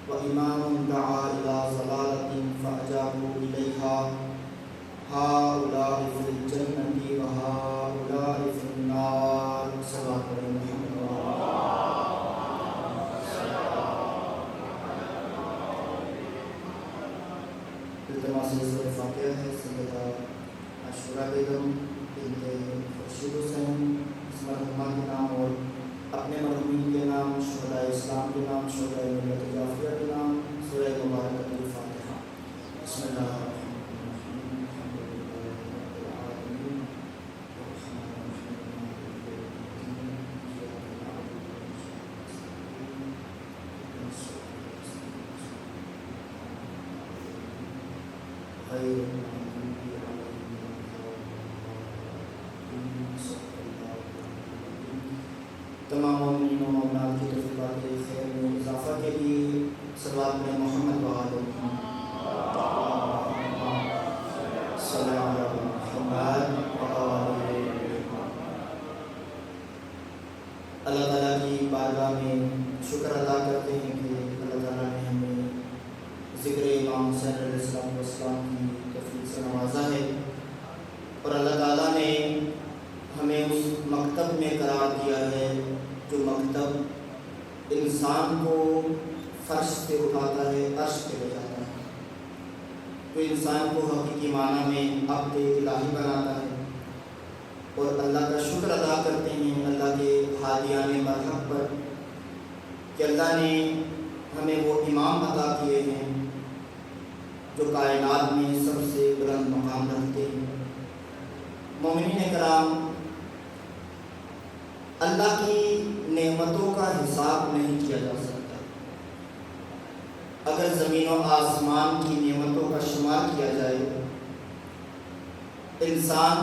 وإمام دعا إلى ضلالة فأجابوا إليها هؤلاء في الجنة وهؤلاء في النار. صلى الله عليه وسلم. التماس سورہ فاتحہ ہے سیدہ عاشورہ بیگم بنت خورشید حسین اس مرحومہ کے نام اور اپنے مرحومین کے نام، شہدائے اسلام کے نام، شہدائے ملت جعفریہ کے نام. سورہ مبارکۃ الفاتحہ. بسم اللہ الرحمن الرحیم. الحمد للہ رب العالمین الرحمن الرحیم مالک یوم الدین ایاک نعبد وإیاک نستعین غیر المغضوب علیہم ولا الضالین. صدق اللہ العظیم. تمام مومنین و مومنات کی توفیقات خیر میں اضافہ کے لیے صلوات میں محمد و آل محمد صلی اللہ علیہ محمد و آل محمد. اللہ تعالیٰ کی بارگاہ میں شکر ادا کرتے ہیں کہ اللہ تعالیٰ نے ہمیں ذکر امام حسین علیہ السلام کی توفیق سے نوازا ہے، اور اللہ تعالیٰ نے ہمیں اس مکتب میں قرار دیا ہے جو مکتب انسان کو فرش سے اٹھاتا ہے، عرش پہ لے جاتا ہے، جو انسان کو حقیقی معنی میں عبد الہی بناتا ہے. اور اللہ کا شکر ادا کرتے ہیں اللہ کے ہادیان مرحب پر کہ اللہ نے ہمیں وہ امام عطا کیے ہیں جو کائنات میں سب سے بلند مقام رکھتے ہیں. مومنین کرام، اللہ کی نعمتوں کا حساب نہیں کیا جا سکتا. اگر زمین و آسمان کی نعمتوں کا شمار کیا جائے، انسان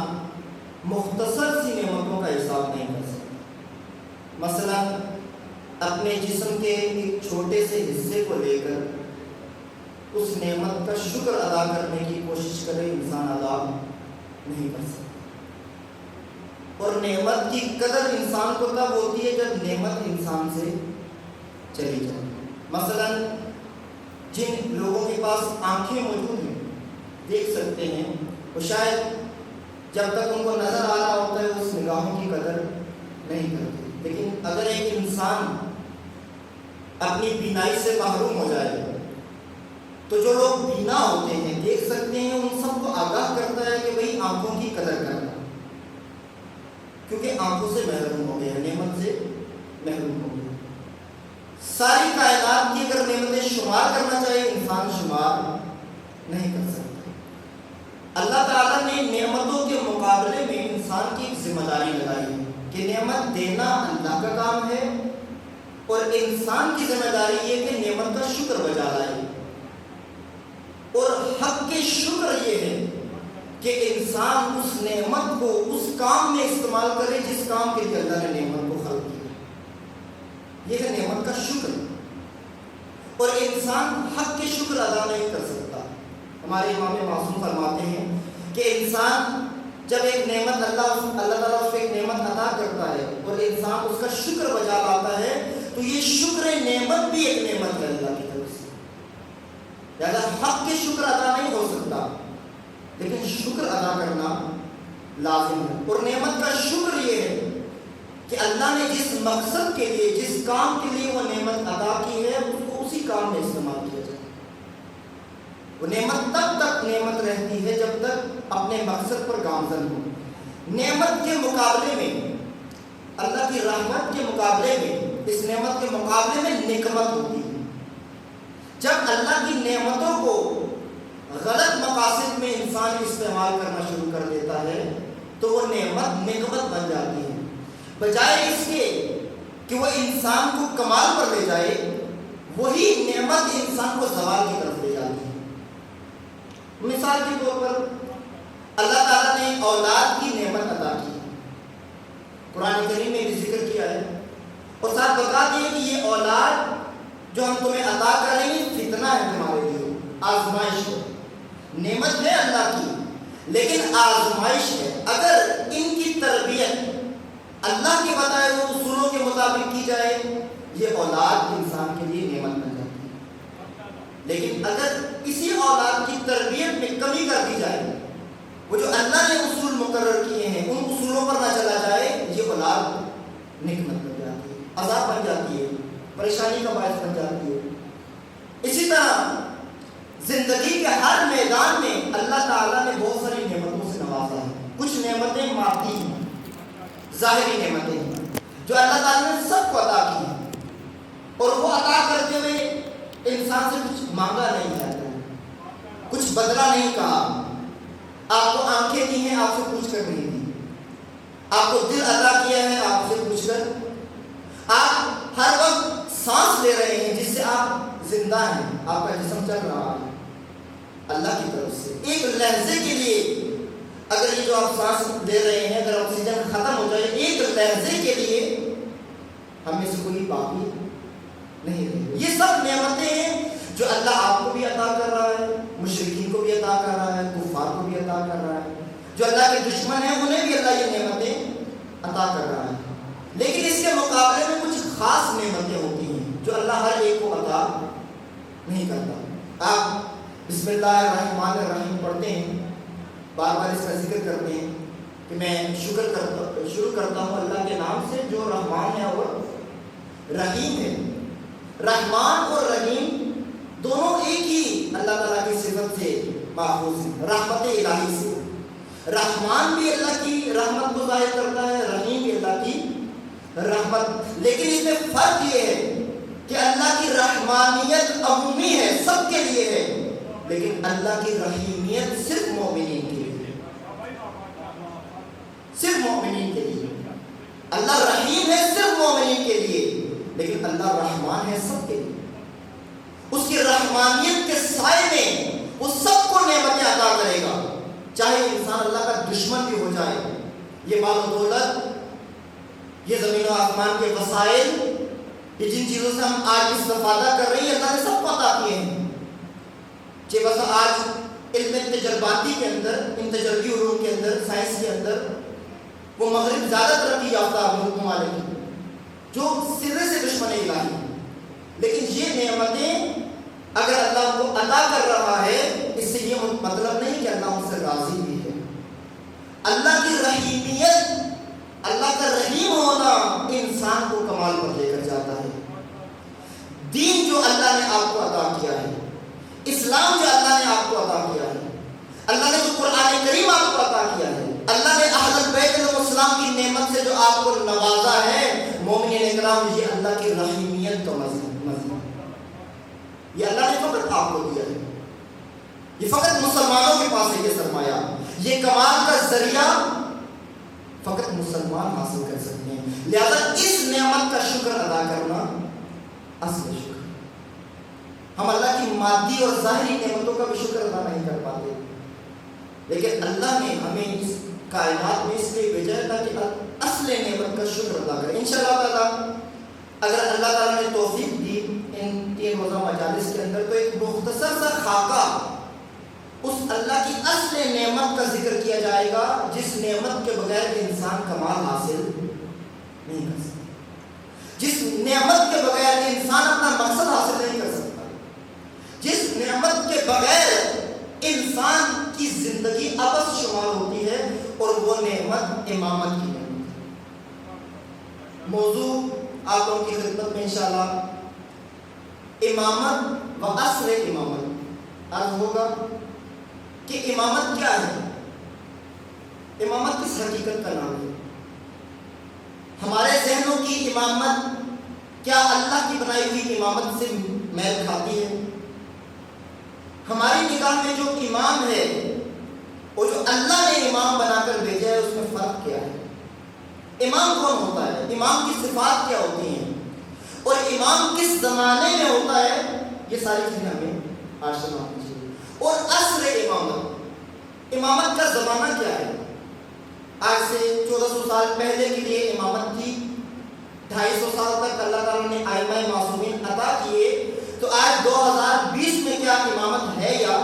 مختصر سی نعمتوں کا حساب نہیں کر سکتا. مثلا اپنے جسم کے ایک چھوٹے سے حصے کو لے کر اس نعمت کا شکر ادا کرنے کی کوشش کرے، انسان ادا نہیں کر سکتا. اور نعمت کی قدر انسان کو تب ہوتی ہے جب نعمت انسان سے چلی جائے. مثلا جن لوگوں کے پاس آنکھیں موجود ہیں، دیکھ سکتے ہیں، وہ شاید جب تک ان کو نظر آ رہا ہوتا ہے اس نگاہوں کی قدر نہیں کرتے. لیکن اگر ایک انسان اپنی بینائی سے محروم ہو جائے تو جو لوگ بینا ہوتے ہیں، دیکھ سکتے ہیں، ان سب کو آگاہ کرتا ہے کہ بھئی آنکھوں کی قدر کرنا، کیونکہ آنکھوں سے محروم ہو گیا، نعمت سے محروم ہو گیا. ساری کائنات کی اگر نعمتیں شمار کرنا چاہے، انسان شمار نہیں کر سکتا. اللہ تعالیٰ نے نعمتوں کے مقابلے میں انسان کی ایک ذمہ داری لگائی ہے کہ نعمت دینا اللہ کا کام ہے، اور انسان کی ذمہ داری یہ کہ نعمت کا شکر بجا لائے. اور حق کے شکر یہ ہے کہ انسان اس نعمت کو اس کام میں استعمال کرے جس کام کے لیے اللہ نے نعمت کو خلق کیا. یہ ہے نعمت کا شکر. اور انسان حق کے شکر ادا نہیں کر سکتا. ہمارے امام معصوم فرماتے ہیں کہ انسان جب ایک نعمت اللہ تعالیٰ اس کو ایک نعمت عطا کرتا ہے اور انسان اس کا شکر بجا لاتا ہے تو یہ شکر نعمت بھی ایک نعمت ہے اللہ کی طرف سے. لہذا حق کے شکر ادا نہیں ہو سکتا، لیکن شکر ادا کرنا لازم ہے. اور نعمت کا شکر یہ ہے کہ اللہ نے جس مقصد کے لیے، جس کام کے لیے وہ نعمت عطا کی ہے، اس کو اسی کام میں استعمال کیا جائے. وہ نعمت تب تک نعمت رہتی ہے جب تک اپنے مقصد پر گامزن ہو. نعمت کے مقابلے میں، اللہ کی رحمت کے مقابلے میں، اس نعمت کے مقابلے میں نقمت ہوتی ہے. جب اللہ کی نعمتوں کو غلط مقاصد میں انسان استعمال کرنا شروع کر دیتا ہے تو وہ نعمت نقمت بن جاتی ہے. بجائے اس کے کہ وہ انسان کو کمال پر لے جائے، وہی نعمت انسان کو زوال کی طرف لے جاتی ہے. مثال کے طور پر اللہ تعالیٰ نے اولاد کی نعمت عطا کی، قرآن کریم میں بھی ذکر کیا ہے، اور ساتھ بتا دیا کہ یہ اولاد جو ہم تمہیں عطا کر رہے ہیں فتنہ ہے، تمہارے لیے آزمائش ہے. نعمت ہے اللہ کی لیکن آزمائش ہے. اگر ان کی تربیت اللہ کے بتائے ہوئے اصولوں کے مطابق کی جائے، یہ اولاد انسان کے لیے نعمت بن جاتی ہے. اگر کسی اولاد کی تربیت میں کمی کر دی جائے، وہ جو اللہ نے اصول مقرر کیے ہیں ان اصولوں پر نہ چلا جائے، یہ اولاد نکمت بن جاتی ہے، عذاب بن جاتی ہے، پریشانی کا باعث بن جاتی ہے۔ اسی طرح زندگی کے ہر میدان میں اللہ تعالیٰ نے بہت ساری نعمتوں سے نوازا ہے۔ کچھ نعمتیں مادی ہیں، ظاہری نعمتیں ہیں جو اللہ تعالیٰ نے سب کو عطا کی ہیں، اور وہ عطا کرتے ہوئے انسان سے کچھ مانگا نہیں جاتا ہے، کچھ بدلا نہیں کہا۔ آپ کو آنکھیں دی ہیں، آپ سے پوچھ کر نہیں دی، آپ کو دل عطا کیا ہے، آپ سے پوچھ کر، آپ ہر وقت سانس لے رہے ہیں جس سے آپ زندہ ہیں، آپ کا جسم چل رہا ہے اللہ کی طرف سے۔ ایک لحظے کے لیے اگر یہ جو آپ سانس لے رہے ہیں، اگر آکسیجن ختم ہو جائے، ایک لحظے کے لیے ہمیں سے کوئی باقی نہیں رہے۔ یہ سب نعمتیں ہیں جو اللہ آپ کو بھی عطا کر رہا ہے، مشرکین کو بھی عطا کر رہا ہے، کفار کو بھی عطا کر رہا ہے، جو اللہ کے دشمن ہیں انہیں بھی اللہ یہ نعمتیں عطا کر رہا ہے۔ لیکن اس کے مقابلے میں کچھ خاص نعمتیں ہوتی ہیں جو اللہ ہر ایک کو عطا نہیں کرتا۔ آپ بسم اللہ الرحمن الرحیم پڑھتے ہیں، بار بار اس کا ذکر کرتے ہیں کہ میں شروع کرتا ہوں اللہ کے نام سے جو رحمان ہے اور رحیم ہے۔ رحمان اور رحیم دونوں ایک ہی اللہ تعالیٰ کی صفت سے ماخوذ ہیں، رحمت الہی سے۔ رحمان بھی اللہ کی رحمت کو ظاہر کرتا ہے، رحیم بھی اللہ کی رحمت، لیکن اس میں فرق یہ ہے کہ اللہ کی رحمانیت عمومی ہے، سب کے لیے ہے، لیکن اللہ کی رحیمیت صرف مومنین کے لیے، صرف مومنین کے لیے۔ اللہ رحیم ہے صرف مومنین کے لیے، لیکن اللہ رحمان ہے سب کے لیے۔ اس کی رحمانیت کے سائے میں وہ سب کو نعمتیں عطا کرے گا، چاہے انسان اللہ کا دشمن بھی ہو جائے۔ یہ مال و دولت، یہ زمین و آسمان کے وسائل، یہ جن چیزوں سے ہم آج استفادہ کر رہے ہیں، اللہ نے سب کو عطا کیے ہیں۔ بس آج علم تجرباتی کے اندر، ان تجربی علوم کے اندر، سائنس کے اندر وہ مغرب زیادہ ترقی یافتہ ممالک ہیں جو سرے سے دشمن الہی ہیں، لیکن یہ نعمتیں اگر اللہ کو عطا کر رہا ہے، اس سے یہ مطلب نہیں کہ اللہ ان سے راضی بھی ہے۔ اللہ کی رحیمیت، اللہ کا رحیم ہونا انسان کو کمال پر لے کر جاتا ہے۔ دین جو اللہ نے آپ کو عطا کیا ہے، اسلام جو اللہ نے آپ کو عطا کیا ہے، اللہ نے جو قرآن کریم آپ کو عطا کیا ہے، اللہ نے اہل البیت علیہ السلام کی نعمت سے جو آپ کو نوازا ہے، مومنین اکرام، یہ اللہ کی رحیمیت کا مظہر، یہ اللہ نے فقط آپ کو دیا ہے، یہ فقط مسلمانوں کے پاس ہے یہ سرمایہ، یہ کمال کا ذریعہ فقط مسلمان حاصل کر سکتے ہیں۔ لہذا اس نعمت کا شکر ادا کرنا اصل شکر۔ ہم اللہ کی مادی اور ظاہری نعمتوں کا بھی شکر ادا نہیں کر پاتے، لیکن اللہ نے ہمیں اس کائنات میں اس لیے بھیجا ہے تاکہ اصل نعمت کا شکر ادا کریں۔ انشاءاللہ تعالیٰ اگر اللہ تعالیٰ نے توفیق دی ان 3 روزہ مجالس کے اندر، تو ایک مختصر سا خاکہ اس اللہ کی اصل نعمت کا ذکر کیا جائے گا جس نعمت کے بغیر انسان کمال حاصل نہیں کر سکتا، جس نعمت کے بغیر انسان اپنا مقصد حاصل نہیں کر سکتا، جس نعمت کے بغیر انسان کی زندگی عبث شمار ہوتی ہے، اور وہ نعمت امامت کی نعمت ہے۔ موضوع آپ لوگوں کی خدمت میں انشاءاللہ امامت و عصر امامت عرض ہوگا کہ امامت کیا ہے، امامت کس حقیقت کا نام ہے، ہمارے ذہنوں کی امامت کیا اللہ کی بنائی ہوئی امامت سے میل کھاتی ہے؟ ہماری نگاہ میں جو امام ہے اور جو اللہ نے امام بنا کر بھیجا ہے، اس میں فرق کیا ہے؟ امام کون ہوتا ہے؟ امام کی صفات کیا ہوتی ہیں؟ اور امام کس زمانے میں ہوتا ہے؟ یہ ساری چیزیں ہمیں آج سمجھنا چاہیے۔ اور عصر امامت، امامت کا زمانہ کیا ہے؟ آج سے 1400 سال پہلے کے لیے امامت تھی، 250 سال تک اللہ تعالیٰ نے ائمہ معصومین عطا کیے، تو آج 2020 میں کیا امامت ہے یا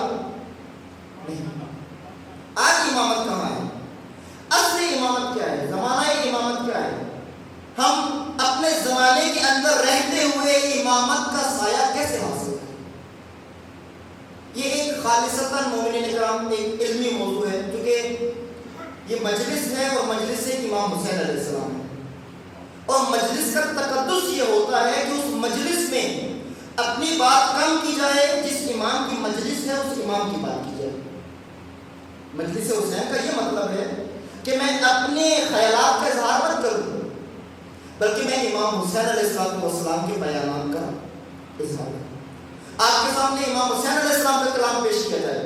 نہیں؟ آج امامت کہاں ہے؟ عصر امامت کیا ہے؟ زمانہ امامت کیا ہے؟ ہم اپنے زمانے کے اندر رہتے ہوئے امامت کا سایہ کیسے حاصل کریں؟ یہ ایک خالصتاً مومنین کرام ایک علمی موضوع ہے، کیونکہ یہ مجلس ہے اور مجلس سے امام حسین علیہ السلام ہے، اور مجلس کا تقدس یہ ہوتا ہے کہ اس مجلس میں اپنی بات کم کی جائے، جس امام کی مجلس ہے اس امام کی بات کی جائے۔ مجلس حسین کا یہ مطلب ہے کہ میں اپنے خیالات کا اظہار مت کروں، بلکہ میں امام حسین علیہ السلام کے بیانات کا اظہار کروں۔ آپ کے سامنے امام حسین علیہ السلام کا کلام پیش کیا جائے،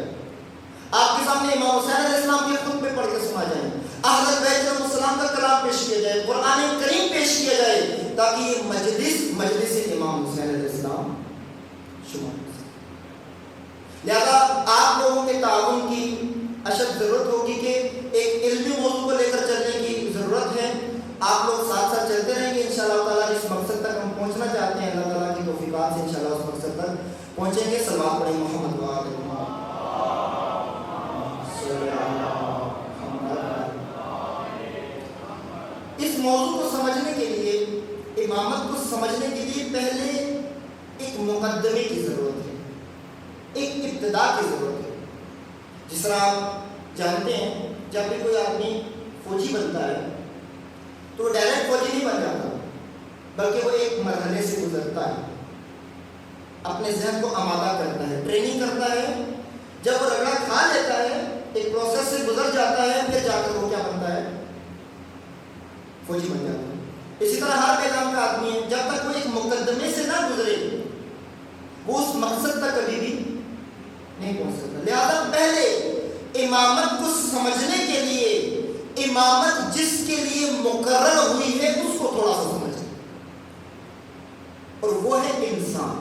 آپ کے سامنے امام حسین علیہ السلام کے خطبے پڑھ کے سنا جائے، اہل بیت علیہ السلام کا کلام پیش کیا جائے، قرآن کریم پیش کیا جائے، تاکہ یہ مجلس امام حسین علیہ السلام شمار ہو سکے۔ لہذا آپ لوگوں کے تعاون کی اشد ضرورت ہوگی کہ ایک علمی موضوع کو لے کر چلنے کی ضرورت ہے۔ آپ لوگ ساتھ ساتھ چلتے رہیں گے انشاءاللہ تعالیٰ، جس مقصد تک ہم پہنچنا چاہتے ہیں اللہ تعالیٰ کی توفیقات سے انشاءاللہ اس مقصد تک پہنچیں گے۔ صلوات پڑھیں محمد و آل محمد۔ اس موضوع کو سمجھنے کے لیے، امامت کو سمجھنے کے لیے پہلے ایک مقدمے کی ضرورت ہے، ایک ابتدا کی ضرورت ہے۔ جس طرح آپ جانتے ہیں جب بھی کوئی آدمی فوجی بنتا ہے تو وہ ڈائریکٹ فوجی نہیں بن جاتا، بلکہ وہ ایک مرحلے سے گزرتا ہے، اپنے ذہن کو آمادہ کرتا ہے، ٹریننگ کرتا ہے۔ جب وہ رگڑا کھا لیتا ہے، ایک پروسیس سے گزر جاتا ہے، پھر جا کر وہ کیا بنتا ہے؟ فوجی بن جاتا ہے۔ اسی طرح ہر میدان کا آدمی ہے، جب تک وہ ایک مقدمے سے نہ گزرے وہ اس مقصد تک کبھی بھی نہیں پہنچ سکتا۔ لہذا پہلے امامت کو سمجھنے کے لیے، امامت جس کے لیے مقرر ہوئی ہے اس کو تھوڑا سا سمجھیں، اور وہ ہے انسان۔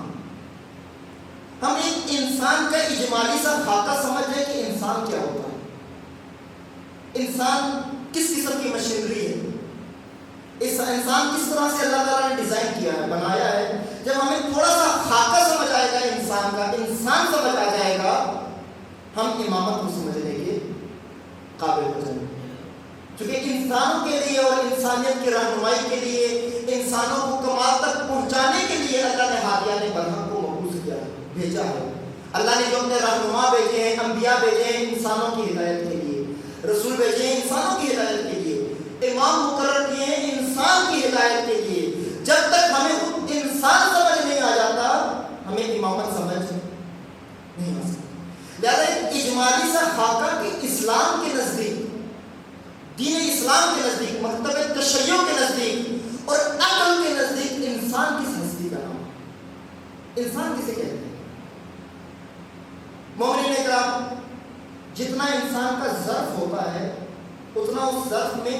ہم ایک انسان کا اجمالی سا خاکہ سمجھ رہے کہ انسان کیا ہوتا ہے، انسان کس قسم کی مشینری ہے، اس انسان کس طرح سے اللہ تعالیٰ نے ڈیزائن کیا ہے، بنایا ہے۔ جب ہمیں تھوڑا سا خاکہ سمجھ آئے گا انسان کا، انسان سمجھ آ جائے گا، ہم امامت کو سمجھنے کے قابل ہو جائیں گے۔ کیونکہ انسانوں کے لیے اور انسانیت کی رہنمائی کے لیے، انسانوں کو کمال تک پہنچانے کے لیے اللہ نے ہادیان برحق کو مبعوث کیا ہے، بھیجا ہے۔ اللہ نے جو اپنے رہنما بھیجے ہیں، انبیاء بھیجے ہیں انسانوں کی ہدایت کے لیے، رسول بھیجے ہیں انسانوں کی ہدایت کے لیے، امام مقرر کیے ہیں انسان کی ہدایت کے لیے۔ جب تک ہمیں خود انسان سمجھ نہیں آ جاتا، ہمیں امامت سمجھ نہیں آ سکتی۔ لہذا ایک اجمالی سا خاکہ کہ اسلام کے نزدیک، دین اسلام کے نزدیک، مکتب تشیع کے نزدیک اور عقل کے نزدیک انسان کس ہستی کا نام ہے، انسان کسے کہتے ہیں؟ مومنین اکرام، جتنا انسان کا ظرف ہوتا ہے اتنا اس ظرف میں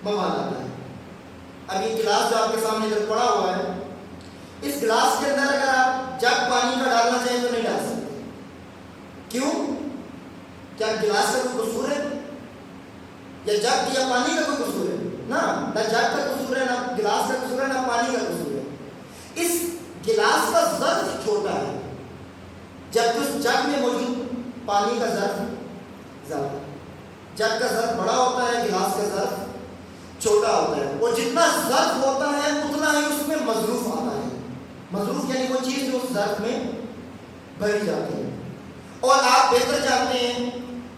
مواد آتا ہے۔ اب یہ گلاس جو آپ کے سامنے ادھر پڑا ہوا ہے، اس گلاس کے اندر اگر آپ جگ پانی کا ڈالنا چاہیں تو نہیں ڈال سکتے۔ کیوں؟ کیا گلاس کا کوئی قصور ہے؟ یا جگ یا پانی کا کوئی قصور ہے؟ نہ جگ کا قصور ہے، نہ گلاس کا قصور ہے، نہ پانی کا قصور ہے۔ اس گلاس کا ظرف چھوٹا ہے، جبکہ اس جگ میں موجود پانی کا ظرف زیادہ ہے۔ جگ کا ظرف بڑا ہوتا ہے، گلاس کا ظرف چھوٹا ہوتا ہے، اور جتنا ظرف ہوتا ہے اتنا ہی اس میں مظروف آتا ہے۔ مظروف یعنی وہ چیز جو اس ظرف میں بھری جاتی ہے۔ اور آپ بہتر جانتے ہیں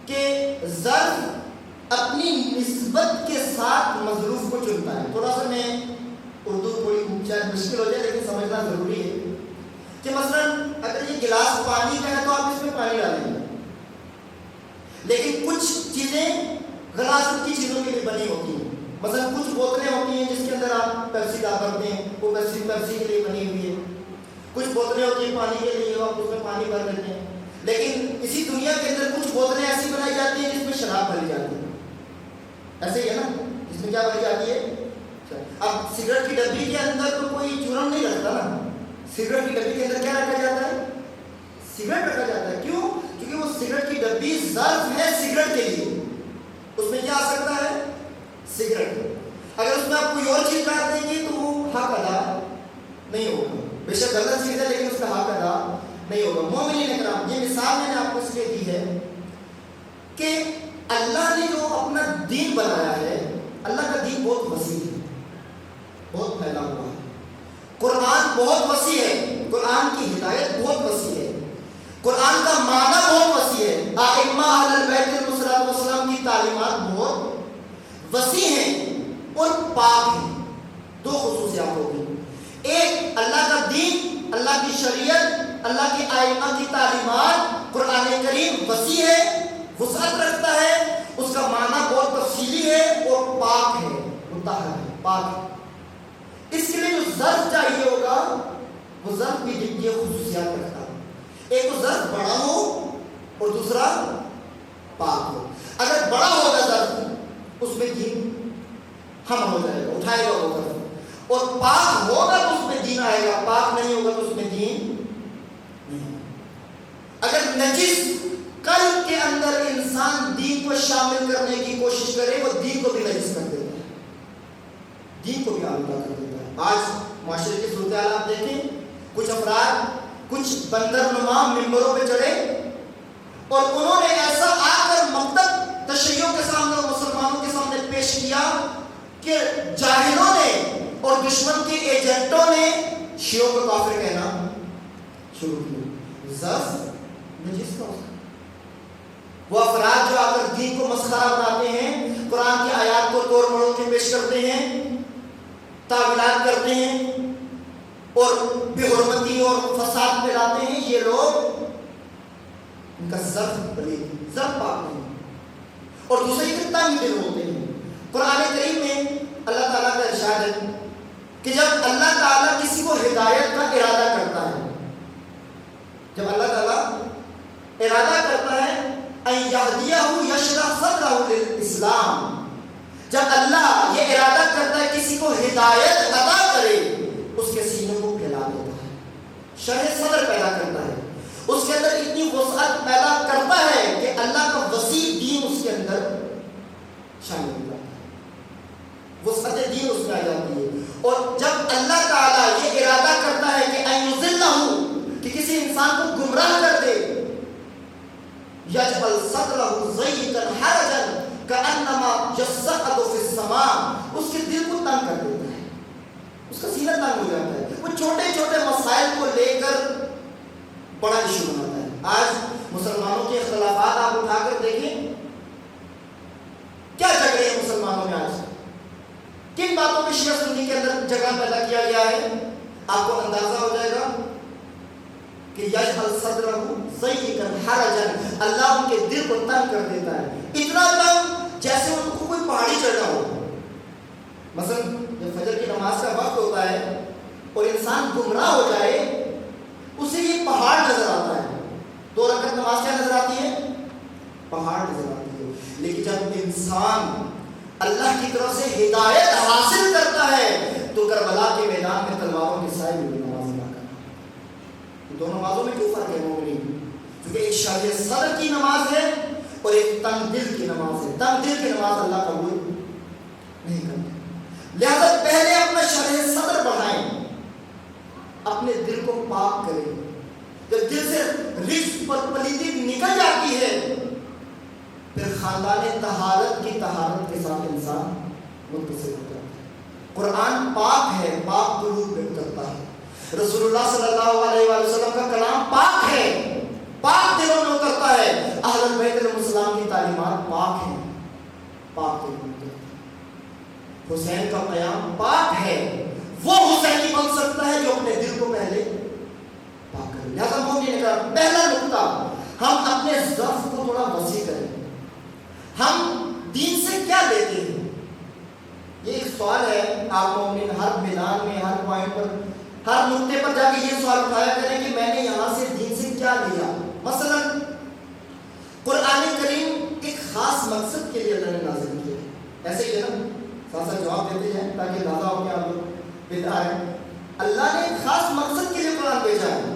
کہ ظرف اپنی نسبت کے ساتھ مظروف کو چنتا ہے۔ تھوڑا سا میں اردو تھوڑی شاید مشکل ہو جائے لیکن سمجھنا ضروری ہے کہ مثلا اگر یہ گلاس پانی کا ہے تو آپ اس میں پانی ڈالیں گے، لیکن کچھ چیزیں غلاظت کی چیزوں کے لیے بنی ہوتی ہیں۔ مثلا کچھ بوتلیں ہوتی ہیں جس کے اندر آپ پیپسی ڈال کرتے ہیں، وہ پیپسی کے لیے بنی ہوئی ہے۔ کچھ بوتلیں ہوتی ہیں پانی کے لیے، آپ اس میں پانی بھر لیتے ہیں۔ لیکن اسی دنیا کے اندر کچھ بوتلیں ایسی بنائی جاتی ہیں جس میں شراب بھری جاتی ہے، ایسے ہی ہے نا، جس میں کیا بھری جاتی ہے؟ اب سگریٹ کی ڈبی کے اندر تو کوئی چورن نہیں رکھتا نا، سگریٹ کی ڈبی کے اندر کیا رکھا جاتا ہے؟ سگریٹ رکھا جاتا ہے۔ کیوں؟ کیونکہ وہ سگریٹ کی ڈبی ظرف ہے سگریٹ کے لیے، اس میں کیا آ سکتا ہے؟ سگریٹ۔ اگر اس میں آپ کوئی اور چیز ڈال دیں گے تو وہ حق ادا نہیں ہوگا، بے شک غلط چیز ہے لیکن اس کا حق ادا نہیں ہوگا۔ مومنین اکرام، یہ مثال میں نے آپ کو اس لیے دی ہے کہ اللہ نے جو اپنا دین بنایا ہے، اللہ کا دین بہت وسیع ہے، بہت پھیلا ہوا ہے۔ قرآن بہت وسیع ہے، قرآن کی ہدایت بہت وسیع ہے۔ قرآن اللہ کی شریعت، اللہ کے ائمہ کی تعلیمات، قرآن کریم وسیع ہے، وسعت رکھتا ہے، اس کا معنی بہت تفصیلی ہے اور پاک ہے، مطہر ہے، پاک ہے۔ اس کے لیے جو ظرف چاہیے ہوگا وہ ظرف بھی یہ خصوصیات رکھتا ہے، ایک تو ظرف بڑا ہو اور دوسرا پاک ہو۔ اگر بڑا ہوگا ظرف اس میں دین ہم ہو جائے گا، اٹھائے گا وہ ظرف، اور پاک ہوگا تو اس میں دین آئے گا، پاک نہیں ہوگا تو اس میں دین نہیں۔ اگر نجس قلب کے اندر انسان دین کو شامل کرنے کی کوشش کرے وہ دین کو بھی نجس کر دیتا ہے، دین کو بھی آلودہ کر دیتا ہے۔ آج معاشرے کی صورتحال آپ دیکھیں، کچھ افراد کچھ بندر نما ممبروں پہ چڑھے اور انہوں نے ایسا آ کر مقتد تشیعوں کے سامنے اور مسلمانوں کے سامنے پیش کیا کہ جاہلوں نے اور دشمن کے ایجنٹوں نے شیعوں کو کافر کہنا شروع کیا۔ ظرف نجس کا ہوتا ہے۔ وہ افراد جو آ کر دین کو مسخرہ بناتے ہیں، قرآن کی آیات کو توڑ مروڑ کے پیش کرتے ہیں، تعویلات کرتے ہیں اور بے حرمتی اور فساد پھیلاتے ہیں، یہ لوگ ان کا ظرف پلید، ظرف پاک نہیں، اور دوسرے کے تنگ دل ہوتے ہیں۔ قرآن کریم میں اللہ تعالیٰ کا ارشاد ہے کہ جب اللہ تعالیٰ کسی کو ہدایت کا ارادہ کرتا ہے، جب اللہ تعالیٰ ارادہ کرتا ہے ان یہدیہ یشرح صدرہ للاسلام، جب اللہ یہ ارادہ کرتا ہے کسی کو ہدایت عطا کرے اس کے سینے کو پھیلا دیتا ہے، شرح صدر پیدا کرتا ہے، اس کے اندر اتنی وسعت پیدا کرتا ہے کہ اللہ کا وسیع دین اس کے اندر شامل ہو جاتا ہے، وسعت دین اس میں آ جاتی ہے۔ اور جب اللہ تعالیٰ یہ ارادہ کرتا ہے کہ ان یضلہ، کہ کسی انسان کو گمراہ کر دے، یجعل صدرہ ضیقا حرجا کانما یصعد فی السماء، اس کے دل کو تنگ کر دیتا ہے، اس کا سینہ تنگ ہو جاتا ہے، وہ چھوٹے چھوٹے مسائل کو لے کر بڑا ایشو بناتا ہے۔ آج مسلمانوں کے اختلافات آپ اٹھا کر دیکھیں، کیا جھگڑے ہیں مسلمانوں میں آج، کن باتوں میں شیعہ سنی کے اندر جھگڑا پیدا کیا گیا ہے، آپ کو اندازہ ہو جائے گا کہ یجعل صدرہ ضیقا حرجا، اللہ ان کے دل کو تنگ کر دیتا ہے، اتنا تنگ جیسے ان کو کوئی پہاڑی چڑھنا ہو۔ مثلا جب فجر کی نماز کا وقت ہوتا ہے اور انسان گمراہ ہو جائے اسے یہ پہاڑ نظر آتا ہے، 2 رکعت نماز کیا نظر آتی ہے؟ پہاڑ نظر آتی ہے۔ لیکن جب انسان اللہ کی طرف سے ہدایت حاصل کرتا ہے تو کربلا کے میدان میں تلواروں کے سائے میں نماز ادا کرتا ہے۔ دونوں نمازوں میں کیوں فرق ہے مومنین؟ کیونکہ ایک شرح صدر کی نماز ہے اور ایک تنگ دل کی نماز ہے، تنگ دل کی نماز اللہ قبول نہیں کرتا۔ لہذا پہلے اپنا شرح صدر بڑھائیں، اپنے دل کو پاک کریں، جب دل سے رجس پر پلیدی نکل جاتی ہے پھر خاندان طہارت کی طہارت کے ساتھ انسان متصل ہو جاتا ہے۔ قرآن پاک ہے، پاک قلوب میں اترتا ہے، رسول اللہ صلی اللہ علیہ وآلہ وسلم کا کلام پاک ہے، پاک دلوں میں اترتا ہے، اہل البیت علیہم السلام کی تعلیمات پاک ہیں، پاک دلوں میں اترتا ہے۔ حسین کا قیام پاک ہے، وہ حسینی بن سکتا ہے جو اپنے دل کو پہلے پاک کرے۔ لہذا مومن نے کہا پہلا نقطہ، ہم اپنے ظرف کو تھوڑا وسیع کریں، ہم دین سے کیا لیتے ہیں؟ یہ ایک سوال ہے، آپ مومن ہر میدان میں، ہر پوائنٹ پر، ہر نقطے پر جا کے یہ سوال اٹھایا کریں کہ میں نے یہاں سے دین سے کیا لیا۔ مثلا قرآن کریم ایک خاص مقصد کے لیے اللہ نے نازل کیا ہے، ایسے ہی ہے نا، ساتھ ساتھ جواب دیتے ہیں تاکہ اندازہ ہو کہ آپ لوگ بدعا ہے۔ اللہ نے ایک خاص مقصد کے لیے قرآن بھیجا ہے۔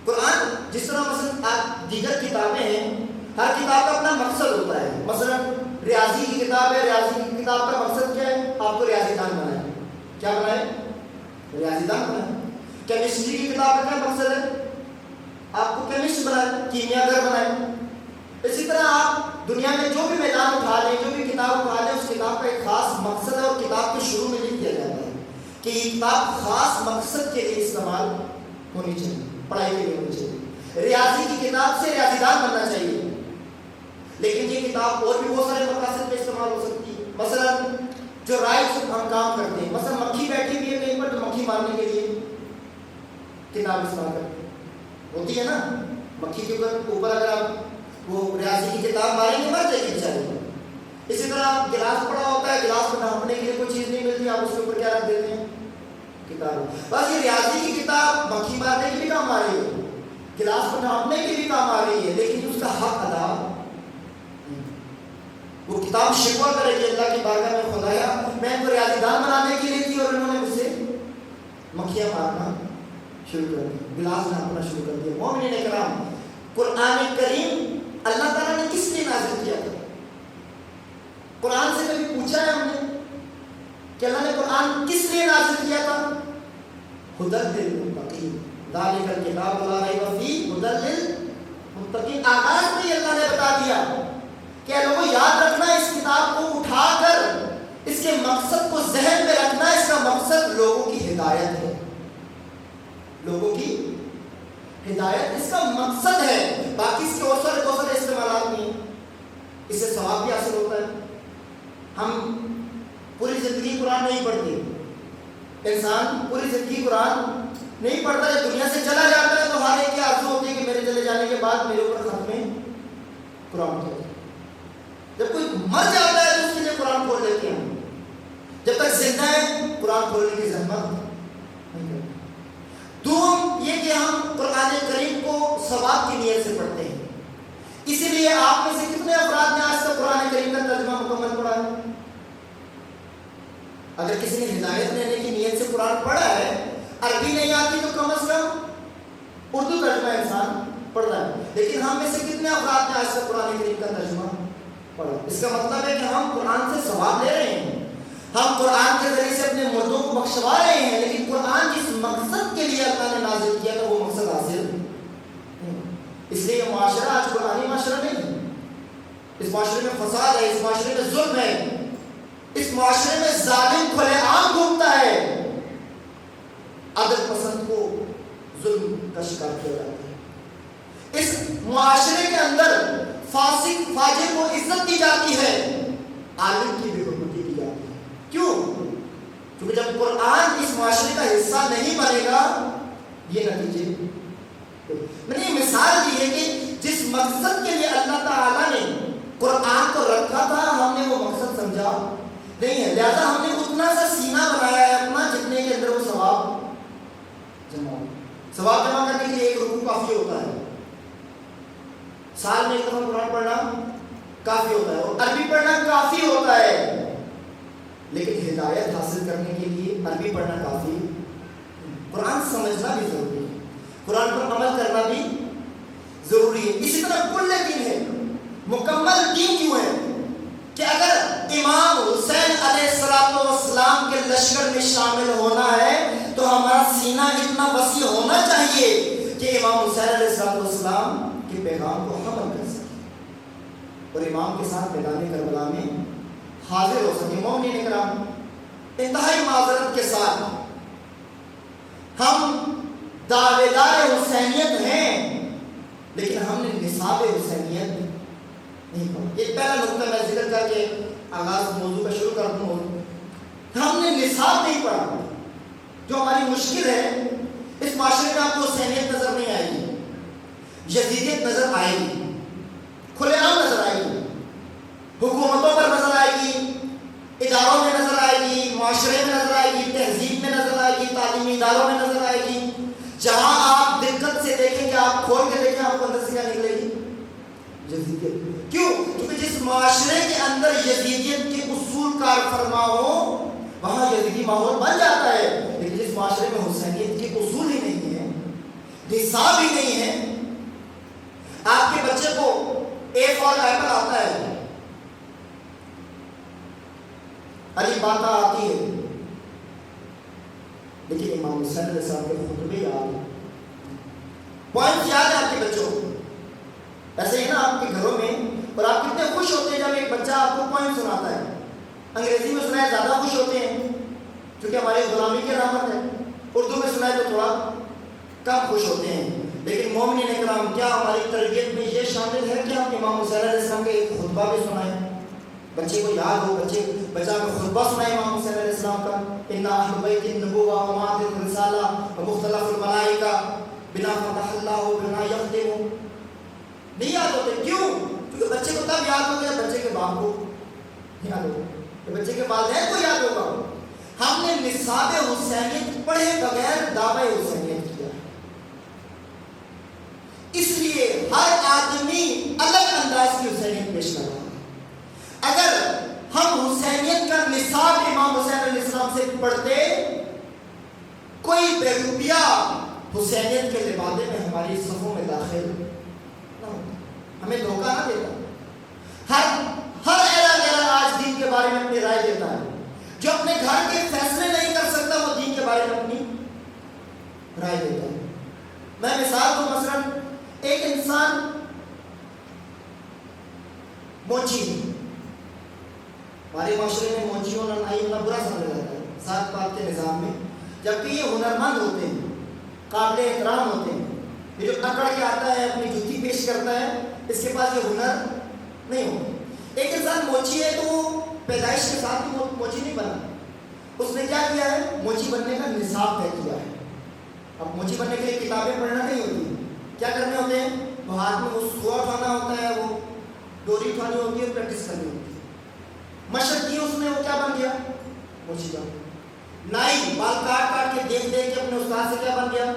قرآن جس طرح مثلا دیگر کتابیں ہیں، ہر کتاب کا اپنا مقصد ہوتا ہے۔ مثلا ریاضی کی کتاب ہے، ریاضی کی کتاب کا مقصد کیا ہے؟ آپ کو ریاضی دان بنائے، کیا بنائے؟ ریاضی دان بنائے۔ کیمسٹری کی کتاب کا کیا مقصد ہے؟ آپ کو کیمسٹ بنائے، کیمیا گر بنائے۔ اسی طرح آپ دنیا میں جو بھی میدان اٹھا لیں، جو بھی کتاب اٹھا لیں، اس کتاب کا ایک خاص مقصد ہے، اور کتاب کے شروع میں لکھ دیا جاتا ہے کہ یہ کتاب خاص مقصد کے لیے استعمال ہونی چاہیے، پڑھائی کے لیے ہونی چاہیے۔ ریاضی کی کتاب سے ریاضی دان بننا چاہیے، لیکن یہ کتاب اور بھی بہت سارے مقاصد میں استعمال ہو سکتی ہے۔ مثلا جو رائٹس ہم کام کرتے ہیں، مثلا مکھی بیٹھی ہوئی ہے کہیں پر تو مکھی مارنے کے لیے کتاب استعمال کرتے ہیں، ہوتی ہے نا، مکھی کے اوپر اگر آپ وہ ریاضی کی کتاب ماریں گے مر جائے گی بیچاری۔ اسی طرح گلاس پڑا ہوتا ہے، گلاس کو ڈھانپنے کے لیے کوئی چیز نہیں ملتی، آپ اس کے اوپر کیا رکھ دیتے ہیں؟ کتاب۔ بس یہ ریاضی کی کتاب مکھی مارنے کے بھی کام آ رہی ہے، گلاس کو ڈھانپنے کے بھی کام آ رہی ہے، لیکن اس کا حق ادا نہیں۔ وہ کتاب شکوہ کرے گی اللہ کی بارگاہ میں، خدایا میں ان کو ریاضی دان بنانے کے لیے تھی اور انہوں نے مجھ سے مکھیاں مارنا شروع کر دیا، گلاس ڈھانپنا شروع کر دیا۔ مومنین کرام، قرآن کریم اللہ تعالیٰ نے کس لیے نازل کیا تھا؟ قرآن سے کبھی پوچھا ہے ہم نے کہ اللہ نے قرآن کس لیے نازل کیا تھا؟ ہدی للمتقین، ذالک الکتاب لا ریب فیہ ہدی للمتقین۔ آغاز میں ہی اللہ نے بتا دیا کہ اے لوگوں یاد رکھنا، اس کتاب کو اٹھا کر اس کے مقصد کو ذہن میں رکھنا، اس کا مقصد لوگوں کی ہدایت ہے، لوگوں کی ہدایت اس کا مقصد ہے، باقی اس کے اور سارے استعمالات نہیں ہیں۔ اس سے ثواب بھی حاصل ہوتا ہے۔ ہم پوری زندگی قرآن نہیں پڑھتے، انسان پوری زندگی قرآن نہیں پڑھتا، جب دنیا سے چلا جاتا ہے تو ہر ایک کی آرزو ہوتی ہے کہ میرے چلے جانے کے بعد میرے اوپر ختم قرآن کیا جائے۔ جب کوئی مر جاتا ہے تو اس کے لیے قرآن کھول لیتے ہیں، جب تک زندہ ہے قرآن کھولنے کی زحمت نہیں کرتے۔ دوم یہ کہ ہم قرآن کریم کو ثواب کی نیت سے پڑھتے ہیں، اسی لیے آپ میں سے کتنے افراد نے آج تک قرآن کریم کا ترجمہ مکمل پڑھا ہے؟ اگر کسی نے ہدایت لینے کی نیت سے قرآن پڑھا ہے، عربی نہیں آتی تو کم از کم اردو ترجمہ انسان پڑھ رہا ہے، لیکن ہم میں سے کتنے افراد نے آج تک قرآن کریم کا ترجمہ پڑھا؟ اس کا مطلب ہے کہ ہم قرآن سے ثواب لے رہے ہیں، ہم قرآن کے ذریعے سے اپنے مردوں کو بخشوا رہے ہیں، لیکن قرآن جس مقصد کے لیے اللہ نے نازل کیا تھا وہ مقصد حاصل نہیں۔ اس لیے یہ معاشرہ آج قرآنی معاشرہ نہیں ہے، اس معاشرے میں فساد ہے، اس معاشرے میں ظلم ہے، اس معاشرے میں ظالم کھلے عام گھومتا ہے، عدل پسند کو ظلم کا شکار کیا جاتا ہے، اس معاشرے کے اندر فاسق فاجر کو عزت دی جاتی ہے، عالم کی بھی حرمتی دی جاتی ہے۔ کیوں؟ کیونکہ جب قرآن اس معاشرے کا حصہ نہیں بنے گا یہ نتیجے۔ میں نے یہ مثال دی ہے کہ جس مقصد کے لیے اللہ تعالیٰ نے قرآن کو رکھا تھا ہم نے وہ مقصد سمجھا نہیں ہے، لہذا ہم نے اتنا سا سینہ بنایا ہے اپنا جتنے کے اندر وہ ثواب جمع کرنے کے لیے ایک رکوع کافی ہوتا ہے، سال میں ایک دفعہ قرآن پڑھنا کافی ہوتا ہے، اور عربی پڑھنا کافی ہوتا ہے، لیکن ہدایت حاصل کرنے کے لیے عربی پڑھنا کافی، قرآن سمجھنا بھی ضروری ہے، قرآن پر عمل کرنا بھی ضروری ہے۔ اسی طرح کل دین ہے، مکمل دین کیوں ہے کہ اگر امام حسین علیہ السلام کے لشکر میں شامل ہونا ہے تو ہمارا سینہ اتنا وسیع ہونا چاہیے کہ امام حسین علیہ السلام کے پیغام کو حمل کر سکے اور امام کے ساتھ میدان کربلا میں حاضر ہو سکے۔ مومنین کرام، انتہائی معذرت کے ساتھ ہم دعوے دار حسینیت ہیں لیکن ہم نے نصاب حسینیت نہیں پڑھا۔ یہ پہلا نقطہ میں ذکر کر کے آغاز موضوع کا شروع کر دوں، ہم نے نصاب نہیں پڑھا، جو ہماری مشکل ہے۔ اس معاشرے میں آپ کو حسینیت نظر نہیں آئے گی، یزیدیت نظر آئے گی، کھلے عام نظر آئے گی، حکومتوں پر نظر آئے گی، اداروں میں نظر آئے گی، معاشرے میں نظر آئے گی، تہذیب میں نظر آئے گی، تعلیمی اداروں میں نظر آئے گی۔ جہاں آپ دقت سے دیکھیں گے، آپ کھول کے دیکھیں، آپ کو اندر سے کیا نکلے گی؟ یزیدیت۔ کیوں؟ کیونکہ جس معاشرے کے اندر یزیدیت کے اصول کار فرما ہو وہاں یزیدی ماحول بن جاتا ہے، لیکن جس معاشرے میں حسینیت کے اصول ہی نہیں ہے، نصاب ہی نہیں ہے، آپ کے بچے کو اے فار ایپل آتا ہے، علی باتا آتی ہے، لیکن امام حسین علیہ السلام کے خطبے یاد ہیں، پوائنٹ یاد ہے آپ کے بچوں کو۔ ایسے ہی نا آپ کے گھروں میں، اور آپ کتنے خوش ہوتے ہیں جب ایک بچہ آپ کو پوائنٹ سناتا ہے، انگریزی میں سنائے زیادہ خوش ہوتے ہیں کیونکہ ہماری غلامی کی علامت ہے، اردو میں سنائے تو تھوڑا کم خوش ہوتے ہیں۔ لیکن مومنین کرام، کیا ہماری تربیت میں یہ شامل ہے کہ ہم امام حسین علیہ السلام کا ایک خطبہ بھی سنائیں، بچے کو یاد ہو، بچہ کو خطبہ سنائے امام حسین علیہ السلام کا، اِنَّ أَهْلَ بَيْتِ النُّبُوَّةِ وَمَعَادِ الرِّسَالَةِ وَمُخْتَلَفُ الْمَلَائِكَةِ بنا فتح اللہ ہو بنا یختم ہو نہیں یاد ہوتے. کیوں؟ کیونکہ بچے کو تب یاد ہوگا بچے کے باپ کو یاد ہوگا, بچے کے والدین کو یاد ہوگا. ہم نے نصاب حسینیت پڑھے بغیر دعوی حسینیت کیا ہے. اس لیے ہر آدمی الگ انداز کی حسینیت پیش کر رہا ہے. اگر ہم حسینیت کا نصاب امام حسین علیہ السلام سے پڑھتے, کوئی بیروپیہ حسینیت کے لبادے میں ہماری صفوں میں داخل نہ ہوتا, ہمیں دھوکہ نہ دیتا. ہر ایرا گیرا آج دین کے بارے میں اپنی رائے دیتا ہے. جو اپنے گھر کے فیصلے نہیں کر سکتا وہ دین کے بارے میں اپنی رائے دیتا ہے. میں مثال دوں, مثلا ایک انسان موچی ہے. ہمارے معاشرے میں موچی ہونا نائی ہونا برا سمجھا جاتا ہے ذات پات کے نظام میں, جبکہ یہ ہنرمند ہوتے ہیں, قابل احترام ہوتے ہیں. یہ جو اکڑ کے آتا ہے اپنی جوتی پیش کرتا ہے, اس کے پاس یہ ہنر نہیں ہوتا. ایک انسان موچی ہے تو وہ پیدائش کے ساتھ ہی موچی نہیں بنا, اس نے کیا کیا ہے, موچی بننے کا نصاب طے کیا ہے. اب موچی بننے کے لیے کتابیں پڑھنا نہیں ہوتی, کیا کرنے ہوتے ہیں, وہ ہاتھ میں وہ سوا اٹھانا ہوتا ہے, وہ ڈوری اٹھانی ہوتی ہے, پریکٹس کرنی ہوتی ہے. مشق کی اس نے, وہ کیا بن گیا, موچی بن گیا. نائی بال کاٹ کاٹ کے دیکھ دیکھ کے اپنے استاد سے کیا بن گیا,